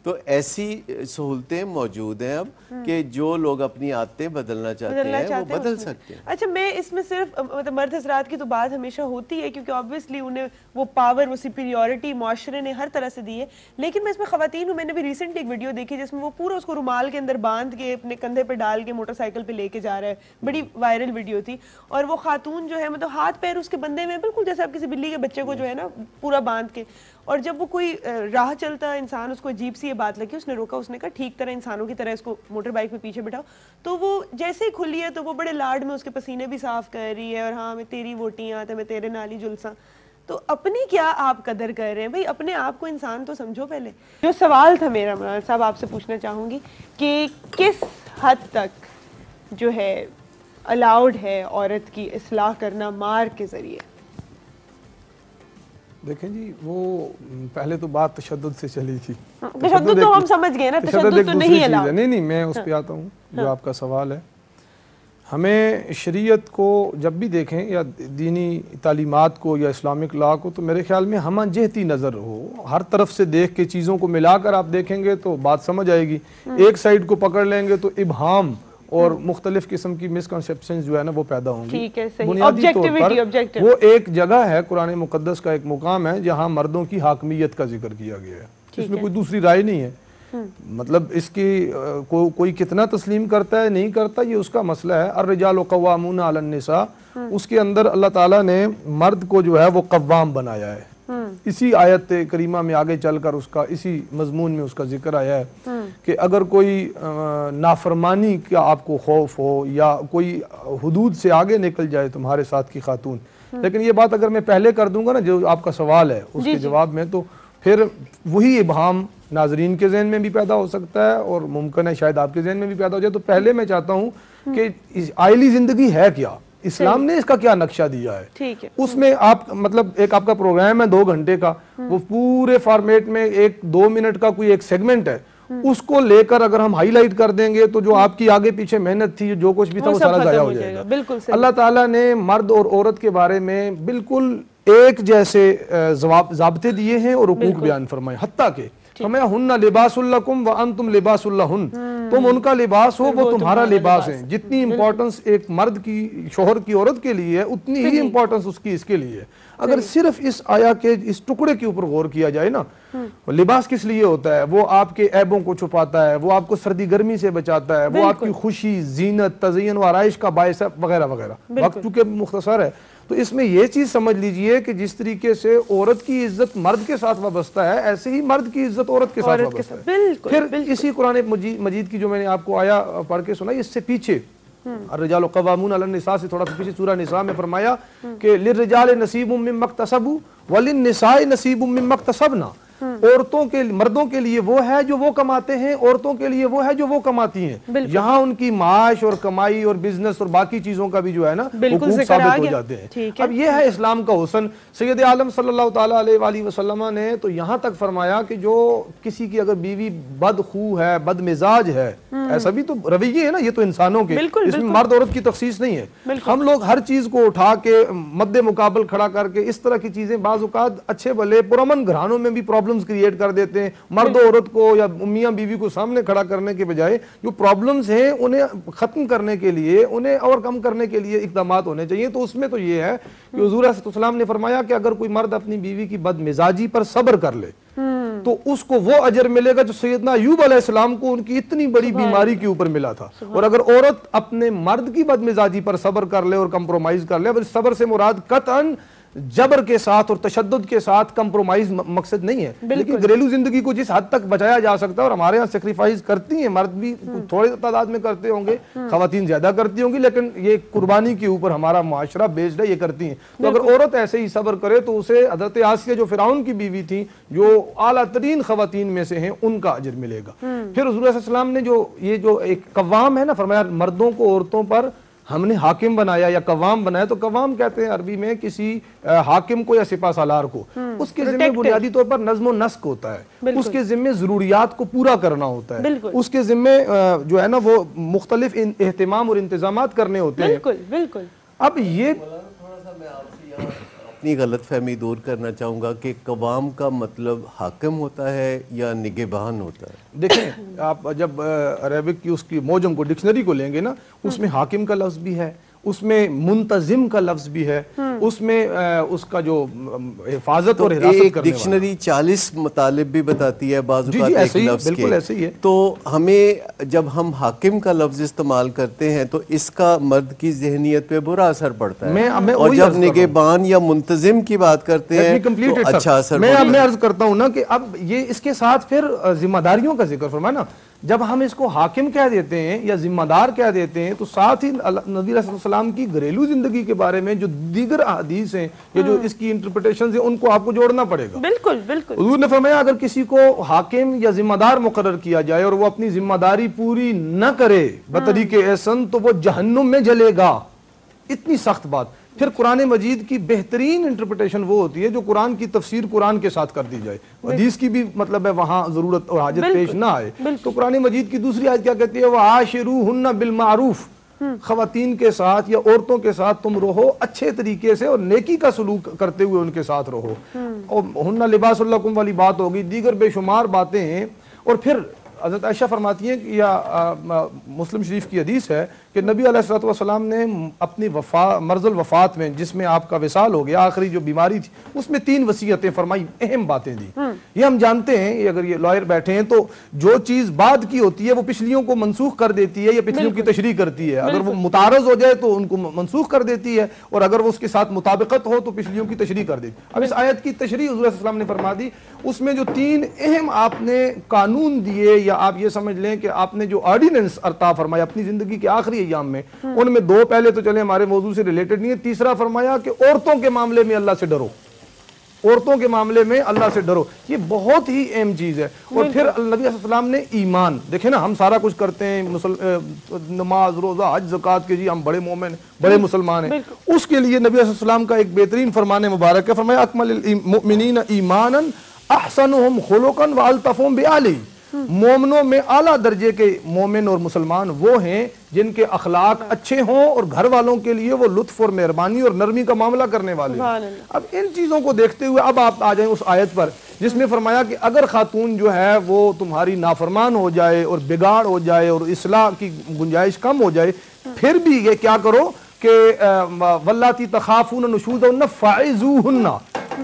B: تو ایسی سہولتیں موجود ہیں اب کہ جو لوگ اپنی عادتیں بدلنا چاہتے ہیں وہ بدل سکتے ہیں.
A: اچھا، میں اس میں صرف مرد حضرات کی تو بات ہمیشہ ہوتی ہے کیونکہ آبویسلی انہیں وہ پاور، وہ سپیریورٹی معاشرے نے ہر طرح سے دی ہے، لیکن میں اس میں خواتین ہوں. میں نے بھی ریسنٹلی ایک ویڈیو دیکھی جس میں وہ پورا اس کو رومال کے اندر باندھ کے اپنے کندھے پہ ڈال کے موٹر سائیکل پہ لے کے جا رہا ہے. بڑی وائرل ویڈیو تھی، اور وہ خاتون جو ہے مطلب ہاتھ پیر اس کے بندے میں بالکل جیسے آپ کسی بلی کے بچے کو جو ہے نا پورا باندھ کے، اور جب وہ کوئی راہ چلتا انسان اس کو عجیب سی یہ بات لگی، اس نے روکا، اس نے کہا ٹھیک طرح انسانوں کی طرح اس کو موٹر بائک پہ پیچھے بٹھاؤ. تو وہ جیسے ہی کھلی ہے تو وہ بڑے لاڈ میں اس کے پسینے بھی صاف کر رہی ہے، اور ہاں میں تیری ووٹیاں تے میں تیرے نال ہی جلساں. تو اپنی کیا آپ قدر کر رہے ہیں بھائی؟ اپنے آپ کو انسان تو سمجھو پہلے. جو سوال تھا میرا مولانا صاحب آپ سے پوچھنا چاہوں گی کہ کس حد تک جو ہے الاؤڈ ہے عورت کی اصلاح کرنا مار کے ذریعے؟
E: دیکھیں جی، وہ پہلے تو بات تشدد سے چلی تھی.
A: تشدد تو ہم سمجھ گئے نا، تشدد تو نہیں ہے.
E: نہیں میں اس پہ آتا ہوں جو آپ کا سوال ہے. ہمیں شریعت کو جب بھی دیکھیں یا دینی تعلیمات کو یا اسلامک لا کو، تو میرے خیال میں ہمہ جہتی نظر ہو، ہر طرف سے دیکھ کے چیزوں کو ملا کر آپ دیکھیں گے تو بات سمجھ آئے گی. ایک سائیڈ کو پکڑ لیں گے تو ابہام اور مختلف قسم کی مسکنسیپشنز جو ہے نا وہ پیدا ہوں گی. بنیادی طور پر وہ ایک جگہ ہے، قرآن مقدس کا ایک مقام ہے جہاں مردوں کی حاکمیت کا ذکر کیا گیا ہے. اس میں کوئی دوسری رائے نہیں ہے. مطلب اس کی کوئی کتنا تسلیم کرتا ہے نہیں کرتا یہ اس کا مسئلہ ہے. الرجال قوامون علی النساء، اس کے اندر اللہ تعالیٰ نے مرد کو جو ہے وہ قوام بنایا ہے. اسی آیت کریمہ میں آگے چل کر اس کا اسی مضمون میں اس کا ذکر آیا ہے کہ اگر کوئی نافرمانی کا آپ کو خوف ہو یا کوئی حدود سے آگے نکل جائے تمہارے ساتھ کی خاتون. لیکن یہ بات اگر میں پہلے کر دوں گا نا جو آپ کا سوال ہے اس کے جواب میں، تو پھر وہی ابہام ناظرین کے ذہن میں بھی پیدا ہو سکتا ہے اور ممکن ہے شاید آپ کے ذہن میں بھی پیدا ہو جائے. تو پہلے میں چاہتا ہوں کہ آئلی زندگی ہے کیا، اسلام نے اس کا کیا نقشہ دیا ہے. اس میں آپ مطلب ایک آپ کا پروگرام ہے 2 گھنٹے کا، وہ پورے فارمیٹ میں 1-2 منٹ کا کوئی ایک سیگمنٹ ہے، اس کو لے کر اگر ہم ہائی لائٹ کر دیں گے تو جو آپ کی آگے پیچھے محنت تھی، جو کچھ بھی تھا وہ سارا ضائع ہو جائے گا. اللہ تعالیٰ نے مرد اور عورت کے بارے میں بالکل ایک جیسے ضابطے دیے ہیں اور حقوق بیان فرمائے. حتیٰ کہ ہن لباس لکم وانتم لباس لہن، تم ان کا لباس ہو وہ تمہارا لباس ہے. جتنی امپورٹنس ایک مرد کی شوہر کی عورت کے لیے ہے اتنی ہی امپورٹنس اس کی اس کے لیے ہے. اگر صرف اس آیا کے اس ٹکڑے کے اوپر غور کیا جائے نا، لباس کس لیے ہوتا ہے؟ وہ آپ کے عیبوں کو چھپاتا ہے، وہ آپ کو سردی گرمی سے بچاتا ہے، وہ آپ کی خوشی، زینت، تزئین و آرائش کا باعث ہے وغیرہ وغیرہ. وقت چونکہ مختصر ہے تو اس میں یہ چیز سمجھ لیجئے کہ جس طریقے سے عورت کی عزت مرد کے ساتھ وابستہ ہے، ایسے ہی مرد کی عزت عورت کے ساتھ وابستہ ہے. پھر اسی قرآن مجید کی جو میں نے آپ کو آیا پڑھ کے سنا، اس سے پیچھے الرجال قوامون علی النساء سے تھوڑا پیچھے سورہ نساء میں فرمایا کہ للرجال نصیب مما اکتسبوا وللنساء نصیب مما اکتسبنا. عورتوں کے مردوں کے لیے وہ ہے جو وہ کماتے ہیں، عورتوں کے لیے وہ ہے جو وہ کماتی ہیں. یہاں ان کی معاش اور کمائی اور بزنس اور باقی چیزوں کا بھی جو ہے نا حقوق ثابت ہو جاتے ہیں. اب یہ ہے اسلام کا حسن. سید عالم صلی اللہ تعالیٰ علیہ وآلہ وسلم نے تو یہاں تک فرمایا کہ جو کسی کی اگر بیوی بد خو ہے، بد مزاج ہے، ایسا بھی تو رویے ہے نا، یہ تو انسانوں کے،
A: بالکل،
E: اس میں
A: بالکل۔
E: مرد عورت کی تخصیص نہیں ہے۔ ہم لوگ ہر چیز کو اٹھا کے مد مقابل کھڑا کر کے اس طرح کی چیزیں بعض اوقات اچھے بھلے پرامن گھرانوں میں بھی پرابلمز کریٹ کر دیتے ہیں۔ مرد و عورت کو یا میاں بیوی کو سامنے کھڑا کرنے کے بجائے جو پرابلمز ہیں انہیں ختم کرنے کے لیے، انہیں اوور کم کرنے کے لیے اقدامات ہونے چاہیے۔ تو اس میں تو یہ ہے کہ حضور صلی اللہ علیہ وسلم نے فرمایا کہ اگر کوئی مرد اپنی بیوی کی بد مزاجی پر صبر کر لے تو اس کو وہ اجر ملے گا جو سیدنا ایوب علیہ السلام کو ان کی اتنی بڑی بیماری کے اوپر ملا تھا۔ اور اگر عورت اپنے مرد کی بد مزاجی پر صبر کر لے اور کمپرومائز کر لے، اب صبر سے مراد قطعاً جبر کے ساتھ اور تشدد کے ساتھ کمپرومائز مقصد نہیں ہے، لیکن گھریلو زندگی کو جس حد تک بچایا جا سکتا ہے، اور ہمارے ہاں سیکریفائز کرتی ہیں، مرد بھی تھوڑے تعداد میں کرتے ہوں گے، خواتین زیادہ کرتی ہوں گی، لیکن یہ قربانی کے اوپر ہمارا معاشرہ بیسڈ ہے، یہ کرتی ہیں۔ تو اگر عورت ایسے ہی صبر کرے تو اسے حضرت آسیہ جو فرعون کی بیوی تھی، جو اعلیٰ ترین خواتین میں سے ہیں، ان کا اجر ملے گا۔ پھر حضور صلی اللہ علیہ وسلم نے یہ جو ایک قوام ہے نا، فرمایا مردوں کو عورتوں پر ہم نے حاکم بنایا یا قوام بنایا، تو قوام کہتے ہیں عربی میں کسی حاکم کو یا سپہ سالار کو، اس کے ذمہ بنیادی طور پر نظم و نسق ہوتا ہے، اس کے ذمہ ضروریات کو پورا کرنا ہوتا ہے، اس کے ذمہ جو ہے نا وہ مختلف اہتمام اور انتظامات کرنے ہوتے ہیں۔
A: بالکل بالکل۔
E: اب یہ
B: تھوڑا سا میں آپ سے یہاں اپنی غلط فہمی دور کرنا چاہوں گا کہ قوام کا مطلب حاکم ہوتا ہے یا نگہبان ہوتا ہے؟
E: دیکھیں آپ جب عربک کی اس کی موجم کو ڈکشنری کو لیں گے نا، اس میں حاکم کا لفظ بھی ہے، اس میں منتظم کا لفظ بھی ہے، اس میں اس کا جو حفاظت اور حراست
B: ایک
E: کرنے
B: ڈکشنری 40 مطالب بھی بتاتی ہے بعض اوقات ایک
E: ایسے ہی،
B: لفظ
E: بالکل
B: کے،
E: ایسے ہی ہے۔
B: تو ہمیں جب ہم حاکم کا لفظ استعمال کرتے ہیں تو اس کا مرد کی ذہنیت پہ برا اثر پڑتا ہے، اور جب نگہبان یا منتظم کی بات کرتے ہیں تو اچھا اثر پڑتا ہے۔
E: میں عرض کرتا ہوں نا کہ اب یہ اس کے ساتھ پھر ذمہ داریوں کا ذکر فرمایا نا، جب ہم اس کو حاکم کہہ دیتے ہیں یا ذمہ دار کہہ دیتے ہیں تو ساتھ ہی نبی علیہ السلام کی گھریلو زندگی کے بارے میں جو دیگر احادیث ہیں یا جو اس کی انٹرپریٹیشنز ہیں ان کو آپ کو جوڑنا پڑے گا۔
A: بالکل بالکل۔
E: حضور نے فرمایا اگر کسی کو حاکم یا ذمہ دار مقرر کیا جائے اور وہ اپنی ذمہ داری پوری نہ کرے بطریق احسن تو وہ جہنم میں جلے گا۔ اتنی سخت بات۔ پھر قرآن مجید کی بہترین انٹرپریٹیشن وہ ہوتی ہے جو قرآن کی تفسیر قرآن کے ساتھ کر دی جائے، حدیث کی بھی مطلب ہے وہاں ضرورت اور حاجت پیش نہ آئے۔ تو قرآن مجید کی دوسری آیت کیا کہتی ہے؟ وَعَاشِرُوهُنَّ بِالْمَعْرُوفِ، خواتین کے ساتھ یا عورتوں کے ساتھ تم رہو اچھے طریقے سے اور نیکی کا سلوک کرتے ہوئے ان کے ساتھ رہو۔ اور ہن لباس لکم والی بات ہوگی، دیگر بے شمار باتیں ہیں۔ اور پھر حضرت عائشہ فرماتی ہیں کہ یا مسلم شریف کی حدیث ہے کہ نبی علیہ السلام نے اپنی مرض الوفات میں، جس میں آپ کا وصال ہو گیا، آخری جو بیماری تھی، اس میں 3 وصیتیں فرمائی، اہم باتیں دی۔ یہ ہم جانتے ہیں، اگر یہ لائر بیٹھے ہیں تو جو چیز بعد کی ہوتی ہے وہ پچھلیوں کو منسوخ کر دیتی ہے یا پچھلیوں کی تشریح کرتی ہے، اگر وہ متعارض ہو جائے تو ان کو منسوخ کر دیتی ہے، اور اگر وہ اس کے ساتھ مطابقت ہو تو پچھلیوں کی تشریح کر دیتی ہے۔ اب اس آیت کی تشریح حضور صلی اللہ علیہ وسلم نے فرما دی، اس میں جو 3 اہم آپ نے قانون دیے، یا آپ یہ سمجھ لیں کہ آپ نے جو آرڈیننس عطا فرمایا اپنی زندگی کے آخری ایام میں، ان میں 2 پہلے تو چلے ہمارے موضوع سے ریلیٹڈ نہیں ہے، تیسرا فرمایا کہ عورتوں کے معاملے میں اللہ سے ڈرو، عورتوں کے معاملے میں اللہ سے ڈرو، یہ بہت ہی اہم چیز ہے۔ اور پھر نبی صلی اللہ علیہ وسلم نے ایمان، دیکھیں نا ہم سارا کچھ کرتے ہیں، نماز روزہ حج زکوٰۃ کے، جی ہم بڑے مومن بڑے مسلمان ہیں، اس کے لیے نبی صلی اللہ علیہ وسلم کا ایک بہترین فرمان مبارک ہے، فرمایا اکمل المؤمنین ایمانا احسنهم خلقا والطفهم بآلہ، مومنوں میں اعلیٰ درجے کے مومن اور مسلمان وہ ہیں جن کے اخلاق اچھے ہوں اور گھر والوں کے لیے وہ لطف اور مہربانی اور نرمی کا معاملہ کرنے والے ہیں۔ اب ان چیزوں کو دیکھتے ہوئے اب آپ آ جائیں اس آیت پر جس میں فرمایا کہ اگر خاتون جو ہے وہ تمہاری نافرمان ہو جائے اور بگاڑ ہو جائے اور اصلاح کی گنجائش کم ہو جائے، پھر بھی یہ کیا کرو کہ واللاتی تخافون نشوزہن فعظوہن،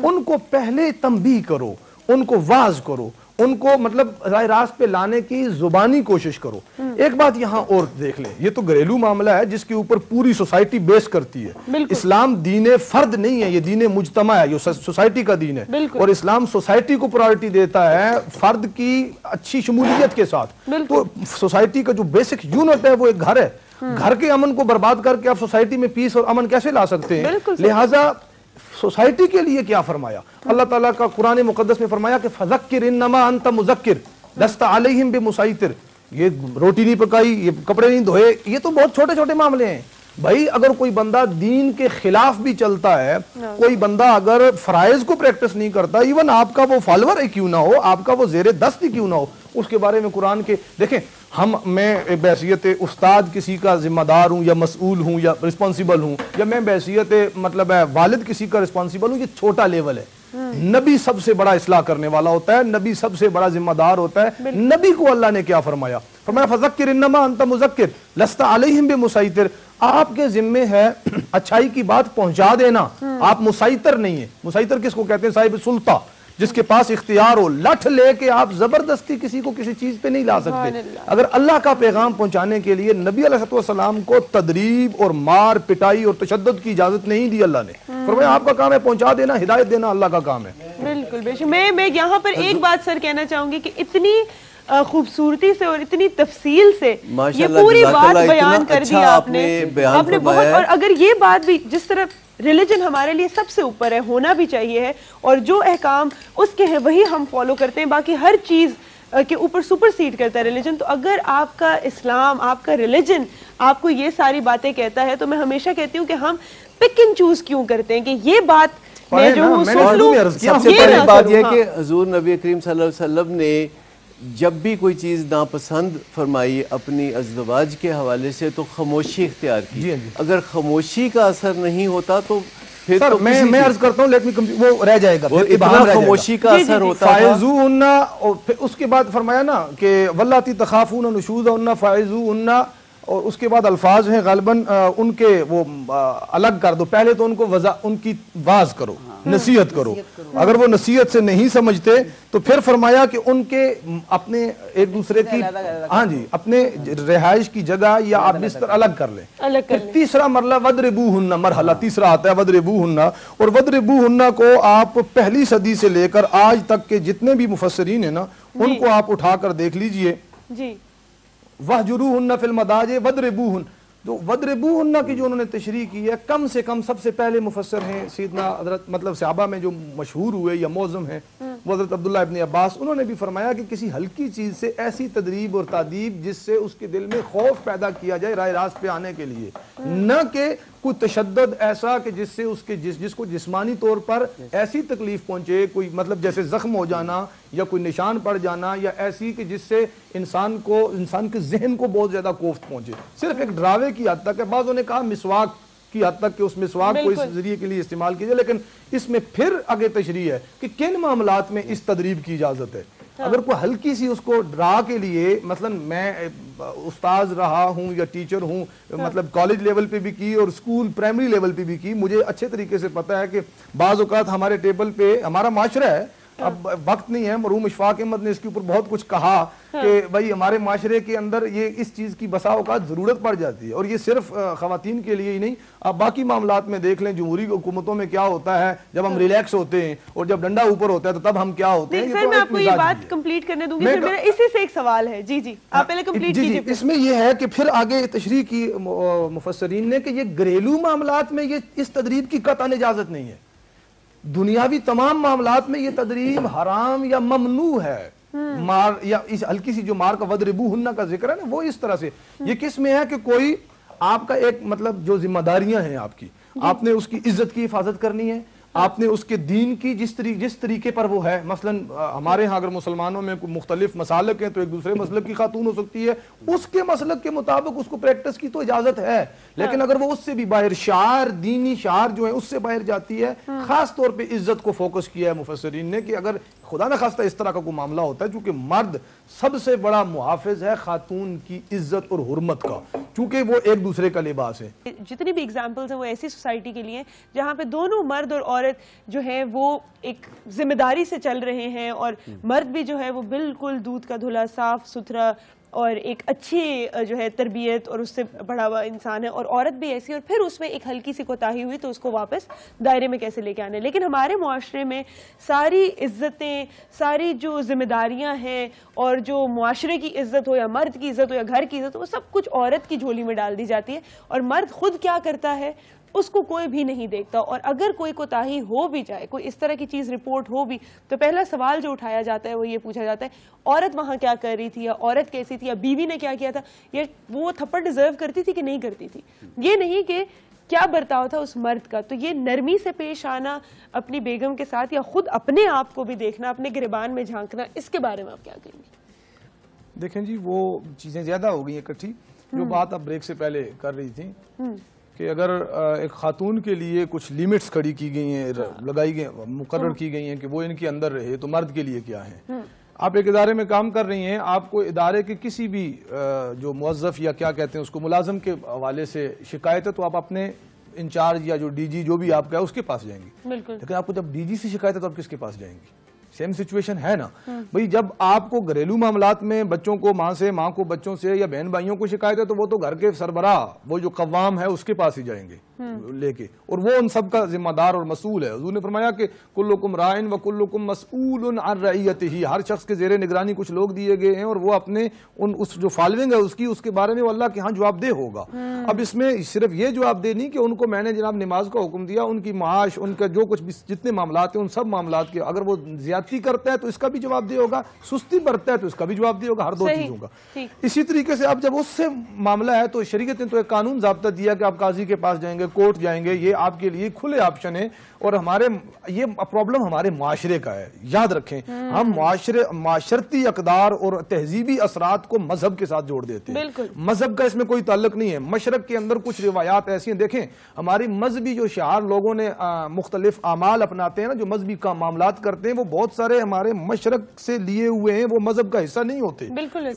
E: ان کو پہلے تنبیہ کرو، ان کو واعظ کرو، ان کو مطلب راہ راست پہ لانے کی زبانی کوشش کرو۔ ایک بات یہاں اور دیکھ لیں، یہ تو گھریلو معاملہ ہے جس کے اوپر پوری سوسائٹی بیس کرتی ہے۔ اسلام دین فرد نہیں ہے، یہ دین مجتمع ہے، یہ سوسائٹی کا دین ہے، اور اسلام سوسائٹی کو پرائورٹی دیتا ہے فرد کی اچھی شمولیت کے ساتھ۔ تو سوسائٹی کا جو بیسک یونٹ ہے وہ ایک گھر ہے، گھر کے امن کو برباد کر کے آپ سوسائٹی میں پیس اور امن کیسے لا سکتے ہیں؟ لہٰذا سوسائٹی کے لیے کیا فرمایا اللہ تعالیٰ کا قرآن مقدس میں فرمایا کہ فذکر انما انت مذکر لست علیہم بمسیطر، یہ روٹی نہیں پکائی، یہ کپڑے نہیں دھوئے، یہ تو بہت چھوٹے چھوٹے معاملے ہیں، بھائی اگر کوئی بندہ دین کے خلاف بھی چلتا ہے, کوئی بندہ اگر فرائض کو پریکٹس نہیں کرتا, ایون آپ کا وہ فالوور ہی کیوں نہ ہو, آپ کا وہ زیر دست ہی کیوں نہ ہو, اس کے بارے میں قرآن کے دیکھیں, میں بحیثیت استاد کسی کا ذمہ دار ہوں یا مسئول ہوں یا رسپانسیبل ہوں, یا میں بحیثیت مطلب والد کسی کا رسپانسیبل ہوں, یہ چھوٹا لیول ہے. نبی سب سے بڑا اصلاح کرنے والا ہوتا ہے, نبی سب سے بڑا ذمہ دار ہوتا ہے. نبی کو اللہ نے کیا فرمایا, فذکر انما انت مذکر لست علیہم بمسیطر, آپ کے ذمے ہے اچھائی کی بات پہنچا دینا, آپ مسیطر نہیں ہیں. مسیطر کس کو کہتے ہیں؟ صاحب سلطہ, جس کے پاس اختیار ہو. لٹھ لے کے آپ زبردستی کسی کو کسی چیز پہ نہیں لا سکتے. اگر اللہ کا پیغام پہنچانے کے لیے نبی علیہ السلام کو تدریب اور مار پٹائی اور تشدد کی اجازت نہیں دی اللہ نے. فرمایا آپ کا کام ہے پہنچا دینا, ہدایت دینا اللہ کا کام ہے.
A: بالکل بے شک. میں یہاں پر ایک بات سر کہنا چاہوں گی کہ اتنی خوبصورتی سے اور اتنی تفصیل سے یہ پوری بات بیان کر دی آپ نے بہت. اور اگر یہ بات بھی جس طرح ریلیجن ہمارے لیے سب سے اوپر ہے, ہونا بھی چاہیے ہے, اور جو احکام اس کے ہیں وہی ہم فالو کرتے ہیں, باقی ہر چیز کے اوپر سپر سیڈ کرتا ہے ریلیجن. تو اگر آپ کا اسلام, آپ کا ریلیجن آپ کو یہ ساری باتیں کہتا ہے, تو میں ہمیشہ کہتی ہوں کہ ہم پک اینڈ چوز کیوں کرتے ہیں کہ یہ بات میں جو ہوں سن لوں.
B: سب سے پہلی بات یہ کہ حضور نبی کریم صلی اللہ علیہ وسلم نے جب بھی کوئی چیز ناپسند فرمائی اپنی ازدواج کے حوالے سے تو خاموشی اختیار کی. اگر خاموشی کا اثر نہیں ہوتا تو پھر تو
E: میں عرض کرتا ہوں, لیٹ می وہ رہ جائے گا,
B: اتنا خاموشی کا اثر ہوتا ہے.
E: فائزوہن, اس کے بعد فرمایا نا کہ واللاتی تخافون نشوزہن فائزوہن, اور اس کے بعد الفاظ ہیں غالباً ان کے وہ الگ کر دو. پہلے تو ان کو ان کی واز کرو, نصیحت کرو. اگر وہ نصیحت سے نہیں سمجھتے تو پھر فرمایا کہ ان کے اپنے ایک دوسرے کی ہاں جی اپنے رہائش کی جگہ یا آپ بستر الگ کر لیں. تیسرا مرحلہ وَضْرِبُوهُنَّ, مرحلہ تیسرا آتا ہے وَضْرِبُوهُنَّ. اور وَضْرِبُوهُنَّ کو آپ پہلی صدی سے لے کر آج تک کے جتنے بھی مفسرین ہیں نا, ان کو آپ اٹھا کر دیکھ لیجئے. جی وَهْجُرُوهُنَّ فِي الْمَضَاجِعِ وَضْرِبُوهُنَّ, جو وَضْرِبُوهُنَّ کی جو انہوں نے تشریح کی ہے, کم سے کم سب سے پہلے مفسر ہیں سیدنا حضرت مطلب صحابہ میں جو مشہور ہوئے یا معظم ہیں وہ حضرت عبداللہ ابن عباس. انہوں نے بھی فرمایا کہ کسی ہلکی چیز سے ایسی تدریب اور تعدیب جس سے اس کے دل میں خوف پیدا کیا جائے راہ راست پہ آنے کے لیے, نہ کہ کوئی تشدد ایسا کہ جس سے اس کے جس کو جسمانی طور پر ایسی تکلیف پہنچے, کوئی مطلب جیسے زخم ہو جانا یا کوئی نشان پڑ جانا, یا ایسی کہ جس سے انسان کے ذہن کو بہت زیادہ کوفت پہنچے. صرف ایک ڈراوے کی حد تک ہے. بعضوں نے کہا مسواک کی حد تک کہ اس مسواک کو اس ذریعے کے لیے استعمال کیجئے, لیکن اس میں پھر آگے تشریح ہے کہ کن معاملات میں اس تدریب کی اجازت ہے. اگر کوئی ہلکی سی اس کو ڈرا کے لیے, مثلا میں استاذ رہا ہوں یا ٹیچر ہوں, مطلب کالج لیول پہ بھی کی اور اسکول پرائمری لیول پہ بھی کی, مجھے اچھے طریقے سے پتہ ہے کہ بعض اوقات ہمارے ٹیبل پہ ہمارا معاشرہ ہے, اب وقت نہیں ہے, مرحوم اشفاق احمد نے اس کے اوپر بہت کچھ کہا کہ بھائی ہمارے معاشرے کے اندر یہ اس چیز کی بسا اوقات ضرورت پڑ جاتی ہے, اور یہ صرف خواتین کے لیے ہی نہیں, آپ باقی معاملات میں دیکھ لیں جمہوری حکومتوں میں کیا ہوتا ہے, جب ہم ریلیکس ہوتے ہیں اور جب ڈنڈا اوپر ہوتا ہے تو تب ہم کیا ہوتے ہیں.
A: سر میں آپ کو یہ بات کمپلیٹ کرنے دوں گی, پھر میرا اسی سے ایک سوال ہے. جی جی آپ پہلے کمپلیٹ کیجئے.
E: اس میں یہ ہے کہ پھر آگے تشریح کی مفسرین نے کہ یہ گھریلو معاملات میں یہ اس تدریب کی قطعاً اجازت نہیں ہے. دنیاوی تمام معاملات میں یہ تدریب حرام یا ممنوع ہے. مار یا اس ہلکی سی جو مار کا وَضْرِبُوهُنَّ کا ذکر ہے نا, وہ اس طرح سے یہ کس میں ہے کہ کوئی آپ کا ایک مطلب جو ذمہ داریاں ہیں آپ کی, آپ نے اس کی عزت کی حفاظت کرنی ہے, آپ نے اس کے دین کی جس طریقے پر وہ ہے, مثلا ہمارے ہاں اگر مسلمانوں میں مختلف مسالک ہیں تو ایک دوسرے مسلک کی خاتون ہو سکتی ہے, اس کے مسلک کے مطابق اس کو پریکٹس کی تو اجازت ہے, لیکن اگر وہ اس سے بھی باہر شعار دینی شعار جو ہے اس سے باہر جاتی ہے, خاص طور پہ عزت کو فوکس کیا ہے مفسرین نے کہ اگر خدا نہ خواستہ اس طرح کا کوئی معاملہ ہوتا ہے, چونکہ مرد سب سے بڑا محافظ ہے خاتون کی عزت اور حرمت کا, چونکہ وہ ایک دوسرے کا لباس ہے.
A: جتنی بھی ایگزامپلز ہیں وہ ایسی سوسائٹی کے لیے جہاں پہ دونوں مرد اور عورت جو ہے وہ ایک ذمہ داری سے چل رہے ہیں, اور مرد بھی جو ہے وہ بالکل دودھ کا دھلا صاف ستھرا اور ایک اچھی جو ہے تربیت اور اس سے بڑا ہوا انسان ہے, اور عورت بھی ایسی, اور پھر اس میں ایک ہلکی سی کوتاہی ہوئی تو اس کو واپس دائرے میں کیسے لے کے آنے. لیکن ہمارے معاشرے میں ساری عزتیں, ساری جو ذمہ داریاں ہیں, اور جو معاشرے کی عزت ہو یا مرد کی عزت ہو یا گھر کی عزت ہو, وہ سب کچھ عورت کی جھولی میں ڈال دی جاتی ہے, اور مرد خود کیا کرتا ہے اس کو کوئی بھی نہیں دیکھتا. اور اگر کوئی کوتاہی ہو بھی جائے, کوئی اس طرح کی چیز رپورٹ ہو بھی, تو پہلا سوال جو اٹھایا جاتا ہے وہ یہ پوچھا جاتا ہے عورت وہاں کیا کر رہی تھی, یا عورت کیسی تھی, یا بیوی نے کیا کیا تھا, یا وہ تھپڑ ڈیزرو کرتی تھی کہ نہیں کرتی تھی. یہ نہیں کہ کیا برتاؤ تھا اس مرد کا. تو یہ نرمی سے پیش آنا اپنی بیگم کے ساتھ, یا خود اپنے آپ کو بھی دیکھنا, اپنے گریبان میں جھانکنا, اس کے بارے میں آپ کیا کہیں گے؟
E: دیکھیں جی, وہ چیزیں زیادہ ہو گئی اکٹھی. جو بات آپ بریک سے پہلے کر رہی تھی کہ اگر ایک خاتون کے لیے کچھ لیمٹس کھڑی کی گئی ہیں, لگائی گئی, مقرر کی گئی ہیں کہ وہ ان کے اندر رہے, تو مرد کے لیے کیا ہے؟ آپ ایک ادارے میں کام کر رہی ہیں, آپ کو ادارے کے کسی بھی جو موظف یا کیا کہتے ہیں اس کو ملازم کے حوالے سے شکایت ہے, تو آپ اپنے انچارج یا جو ڈی جی جو بھی آپ کا ہے اس کے پاس جائیں گی. لیکن آپ کو جب ڈی جی سے شکایت ہے تو آپ کس کے پاس جائیں گی؟ سیم سچویشن ہے نا بھئی. جب آپ کو گھریلو معاملات میں بچوں کو ماں سے, ماں کو بچوں سے, یا بہن بھائیوں کو شکایت ہے, تو وہ تو گھر کے سربراہ, وہ جو قوام ہے اس کے پاس ہی جائیں گے لے کے, اور وہ ان سب کا ذمہ دار اور مسئول ہے. حضور نے فرمایا کہ کلکم رائن و کلکم مسئول عن رعیتہ, ہر شخص کے زیر نگرانی کچھ لوگ دیے گئے ہیں, اور وہ اپنے اس جو فالوئنگ ہے اس کے بارے میں وہ اللہ کے ہاں جواب دہ ہوگا. اب اس میں صرف یہ جواب دہ نہیں کہ ان کو میں نے جناب نماز کا حکم دیا, ان کی معاش, ان کا جو کچھ جتنے معاملات ہیں ان سب معاملات کے اگر وہ زیادتی کرتا ہے تو اس کا بھی جواب دہ ہوگا, سستی برتتا ہے تو اس کا بھی جواب دہ ہوگا, ہر دو چیزوں کا. اسی طریقے سے اب جب اس سے معاملہ ہے تو شریعت نے تو ایک قانون ضابطہ دیا کہ آپ قاضی کے پاس جائیں گے, کورٹ جائیں گے, یہ آپ کے لیے کھلے آپشن ہے. اور ہمارے یہ پرابلم ہمارے معاشرے کا ہے, یاد رکھیں. ہم معاشرتی اقدار اور تہذیبی اثرات کو مذہب کے ساتھ جوڑ دیتے ہیں. مذہب کا اس میں کوئی تعلق نہیں ہے. مشرق کے اندر کچھ روایات ایسی ہیں, دیکھیں ہماری مذہبی جو شعار لوگوں نے مختلف اعمال اپناتے ہیں نا, جو مذہبی کا معاملات کرتے ہیں, وہ بہت سارے ہمارے مشرق سے لیے ہوئے ہیں, وہ مذہب کا حصہ نہیں ہوتے,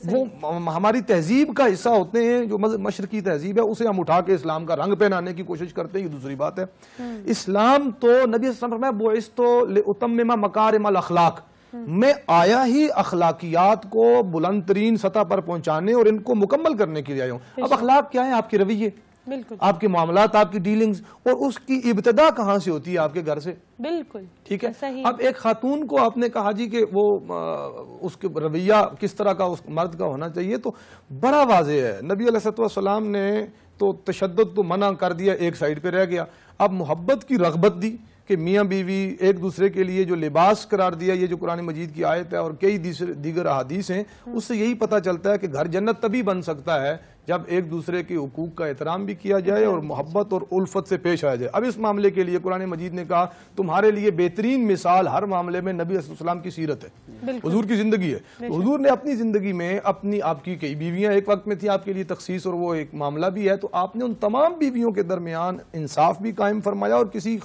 E: وہ ہماری تہذیب کا حصہ ہوتے ہیں. جو مشرقی تہذیب ہے اسے ہم اٹھا کے اسلام کا رنگ پہنانے کی کوشش کرتے ہیں, یہ دوسری بات ہے. اسلام تو نبی صلی اللہ علیہ وسلم فرمایا بعثت لأتمم مکارم الاخلاق, میں آیا ہی اخلاقیات کو بلند ترین سطح پر پہنچانے اور ان کو مکمل کرنے کے لیے آیا ہوں. اب اخلاق کیا ہے؟ آپ کے رویے, آپ کے معاملات, آپ کی ڈیلنگز, اور اس کی ابتدا کہاں سے ہوتی ہے؟ آپ کے گھر سے. بالکل ٹھیک ہے. اب ایک خاتون کو آپ نے کہا جی کہ وہ اس کے رویہ کس طرح کا اس مرد کا ہونا چاہیے, تو بڑا واضح ہے. نبی علیہ السلام نے تو تشدد تو منع کر دیا, ایک سائیڈ پہ رہ گیا. اب محبت کی رغبت دی کہ میاں بیوی ایک دوسرے کے لیے جو لباس قرار دیا, یہ جو قرآن مجید کی آیت ہے اور کئی دیگر احادیث ہیں, اس سے یہی پتہ چلتا ہے کہ گھر جنت تبھی بن سکتا ہے جب ایک دوسرے کے حقوق کا احترام بھی کیا جائے اور محبت اور الفت سے پیش آیا جائے. اب اس معاملے کے لیے قرآن مجید نے کہا تمہارے لیے بہترین مثال ہر معاملے میں نبی صلی اللہ علیہ وسلم کی سیرت ہے, حضور کی زندگی ہے. حضور نے اپنی زندگی میں آپ کی کئی بیویاں ایک وقت میں تھی آپ کے لیے تخصیص, اور وہ ایک معاملہ بھی ہے, تو آپ نے ان تمام بیویوں کے درمیان انصاف بھی قائم فرمایا, اور کسی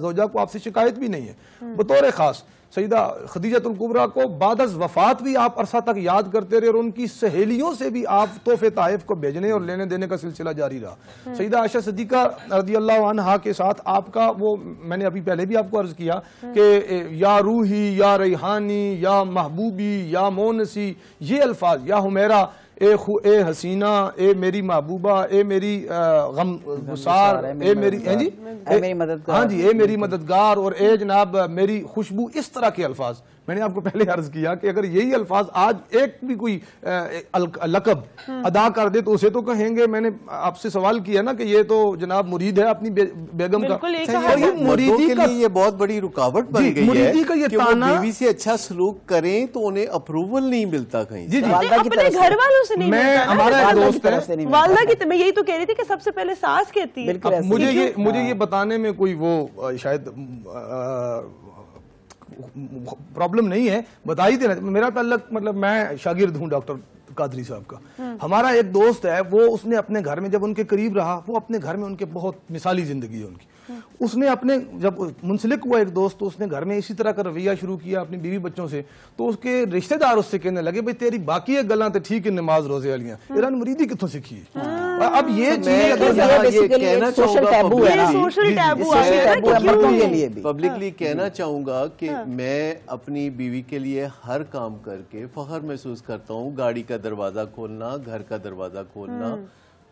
E: زوجہ کو آپ سے شکایت بھی نہیں ہے. بطور خاص سیدہ خدیجہ الکبریٰ کو بعد از وفات بھی آپ عرصہ تک یاد کرتے رہے, اور ان کی سہیلیوں سے بھی آپ تحفے طائف کو بھیجنے اور لینے دینے کا سلسلہ جاری رہا. سیدہ عائشہ صدیقہ رضی اللہ عنہا کے ساتھ آپ کا وہ, میں نے ابھی پہلے بھی آپ کو عرض کیا کہ یا روحی, یا ریحانی, یا محبوبی, یا مونسی, یہ الفاظ, یا حمیرہ, اے حسینہ, اے میری محبوبہ, اے میری غم گسار, اے میری مددگار, ہاں جی, اے میری مددگار, اور اے جناب میری خوشبو, اس طرح کے الفاظ. میں نے آپ کو پہلے عرض کیا کہ اگر یہی الفاظ آج ایک بھی کوئی لقب ادا کر دے تو اسے تو کہیں گے, میں نے آپ سے سوال کیا نا کہ یہ تو جناب مرید ہے اپنی بیگم کا.
B: مردوں کے لیے یہ بہت بڑی رکاوٹ بن گئی ہے کہ وہ بیوی سے اچھا سلوک کریں تو انہیں اپروول نہیں ملتا کہیں.
A: جی جی, اپنے گھر والوں سے نہیں ملتا.
E: ہمارا ایک دوست ہے,
A: والدہ کی, میں یہی تو کہہ رہی تھی کہ سب سے پہلے ساس کہتی ہے.
E: مجھے یہ بتانے میں کوئی وہ شاید پرابلم نہیں ہے, بتا ہی دینا. میرا تعلق, مطلب میں شاگرد ہوں ڈاکٹر قادری صاحب کا. ہمارا ایک دوست ہے, وہ اس نے اپنے گھر میں جب ان کے قریب رہا, وہ اپنے گھر میں ان کے بہت مثالی زندگی ہے ان کی. اس نے اپنے جب منسلک ہوا ایک دوست, تو اس نے گھر میں اسی طرح کا رویہ شروع کیا اپنی بیوی بچوں سے, تو اس کے رشتہ دار اس سے کہنے لگے بھئی تیری باقی گلاں تے ٹھیک ہے, نماز روزے والیاں, ایران مریدی کتوں سیکھی ہے. اب یہ
B: پبلکلی کہنا چاہوں گا کہ میں اپنی بیوی کے لیے ہر کام کر کے فخر محسوس کرتا ہوں. گاڑی کا دروازہ کھولنا, گھر کا دروازہ کھولنا,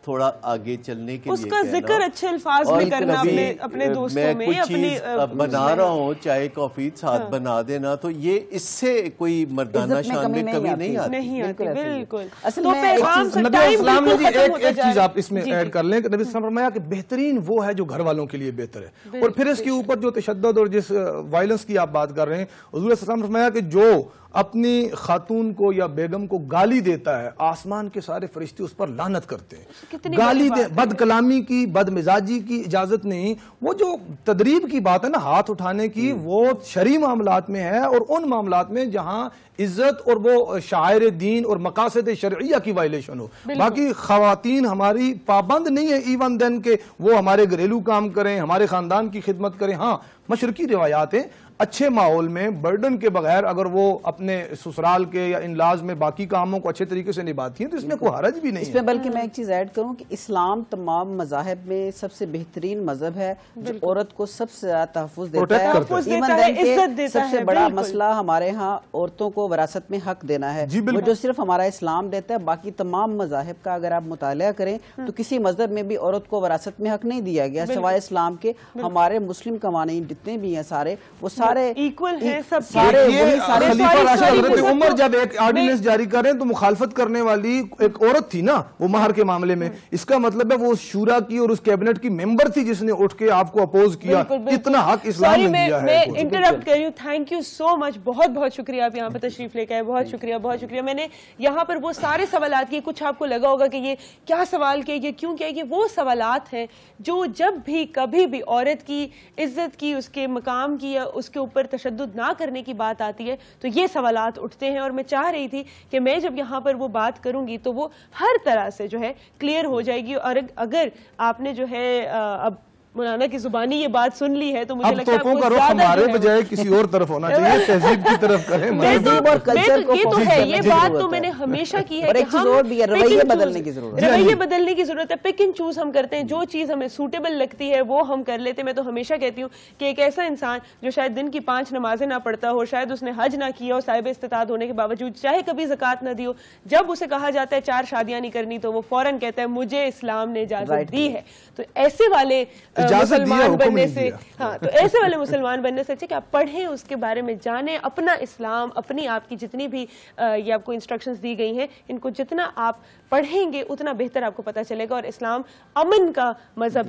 B: تھوڑا آگے چلنے کے
A: اس
B: لیے
A: کا ذکر اچھے الفاظ میں کرنا اپنے دوستوں میں اپنی
B: بنا رہا ہوں چائے کافی ساتھ بنا دینا، تو یہ اس سے کوئی مردانہ شان میں کمی نہیں آتی.
A: بالکل.
E: نبی علیہ السلام نے جی ایک چیز آپ اس میں ایڈ کر لیں کہ نبی صلی اللہ علیہ وسلم نے فرمایا کہ بہترین وہ ہے جو گھر والوں کے لیے بہتر ہے، اور پھر اس کے اوپر جو تشدد اور جس وائلنس کی آپ بات کر رہے ہیں، حضور صلی اللہ علیہ وسلم نے فرمایا کہ جو اپنی خاتون کو یا بیگم کو گالی دیتا ہے آسمان کے سارے فرشتے اس پر لعنت کرتے ہیں. گالی دے، بد کلامی کی، بد مزاجی کی اجازت نہیں. وہ جو تدریب کی بات ہے نا ہاتھ اٹھانے کی، وہ شرعی معاملات میں ہے، اور ان معاملات میں جہاں عزت اور وہ شعائر دین اور مقاصد شرعیہ کی وائلیشن ہو. باقی خواتین ہماری پابند نہیں ہے ایون دن کہ وہ ہمارے گھریلو کام کریں، ہمارے خاندان کی خدمت کریں. ہاں مشرقی روایات ہیں، اچھے ماحول میں برڈن کے بغیر اگر وہ اپنے سسرال کے یا انلاز میں باقی کاموں کو اچھے طریقے سے نبھاتی ہیں تو اس میں کوئی حرج بھی نہیں ہے.
C: اس میں بلکہ میں ایک چیز ایڈ کروں کہ اسلام تمام مذاہب میں سب سے بہترین مذہب ہے جو عورت کو سب سے زیادہ تحفظ دیتا ہے. سب سے بڑا مسئلہ ہمارے ہاں عورتوں کو وراثت میں حق دینا ہے، وہ جو صرف ہمارا اسلام دیتا ہے. باقی تمام مذاہب کا اگر آپ مطالعہ کریں تو کسی مذہب میں بھی عورت کو وراثت میں حق نہیں دیا گیا سوائے اسلام کے. ہمارے مسلم قوانین جتنے بھی ہیں سارے وہ سارے
A: ایکول ہیں، سب
E: خلیفہ راشد حضرت عمر جب ایک آرڈیننس جاری کر رہے ہیں تو مخالفت کرنے والی ایک عورت تھی نا وہ مہر کے معاملے میں. اس کا مطلب ہے وہ شورا کی اور اس کیبنٹ کی ممبر تھی جس نے اٹھ کے آپ کو اپوز کیا. اتنا حق اسلام نے دیا ہے.
A: میں انٹرپٹ کر رہی ہوں. تھینک یو سو مچ، بہت بہت شکریہ آپ یہاں پہ تشریف لے کے آئے. بہت شکریہ، بہت شکریہ. میں نے یہاں پر وہ سارے سوالات کیے، کچھ آپ کو لگا ہوگا کہ یہ کیا سوال کیا، یہ کیوں کیا. یہ وہ سوالات ہیں جو جب بھی کبھی بھی عورت کی عزت کی، اس کے مقام کی یا اس کے اوپر تشدد نہ کرنے کی بات آتی ہے تو یہ سوالات اٹھتے ہیں. اور میں چاہ رہی تھی کہ میں جب یہاں پر وہ بات کروں گی تو وہ ہر طرح سے جو ہے کلیئر ہو جائے گی. اور اگر آپ نے جو ہے اب مولانا کی زبانی یہ بات سن لی ہے تو مجھے لگتا ہے
E: توپوں کا رخ ہمارے بجائے کسی اور طرف ہونا چاہیے، تہذیب کی طرف کریں.
A: یہ تو ہے، یہ بات تو میں نے ہمیشہ کی ہے کہ رویے بدلنے کی ضرورت ہے. پک اینڈ چوز ہم کرتے ہیں، جو چیز ہمیں سوٹیبل لگتی ہے وہ ہم کر لیتے ہیں. میں تو ہمیشہ کہتی ہوں کہ ایک ایسا انسان جو شاید دن کی 5 نمازیں نہ پڑھتا ہو، شاید اس نے حج نہ کیا ہو صاحب استطاعت ہونے کے باوجود، چاہے کبھی زکوٰۃ نہ دی ہو، جب اسے کہا جاتا ہے 4 شادیاں نہیں کرنی تو وہ فوراً کہتا ہے مجھے اسلام نے اجازت دی ہے. تو ایسے والے مسلمان بننے سے، ہاں تو ایسے والے مسلمان بننے سے اچھا کہ آپ پڑھیں، اس کے بارے میں جانیں، اپنا اسلام، اپنی آپ کی جتنی بھی یہ آپ کو انسٹرکشنز دی گئی ہیں ان کو جتنا آپ پڑھیں گے اتنا بہتر آپ کو پتہ چلے گا. اور اسلام امن کا مذہب ہے.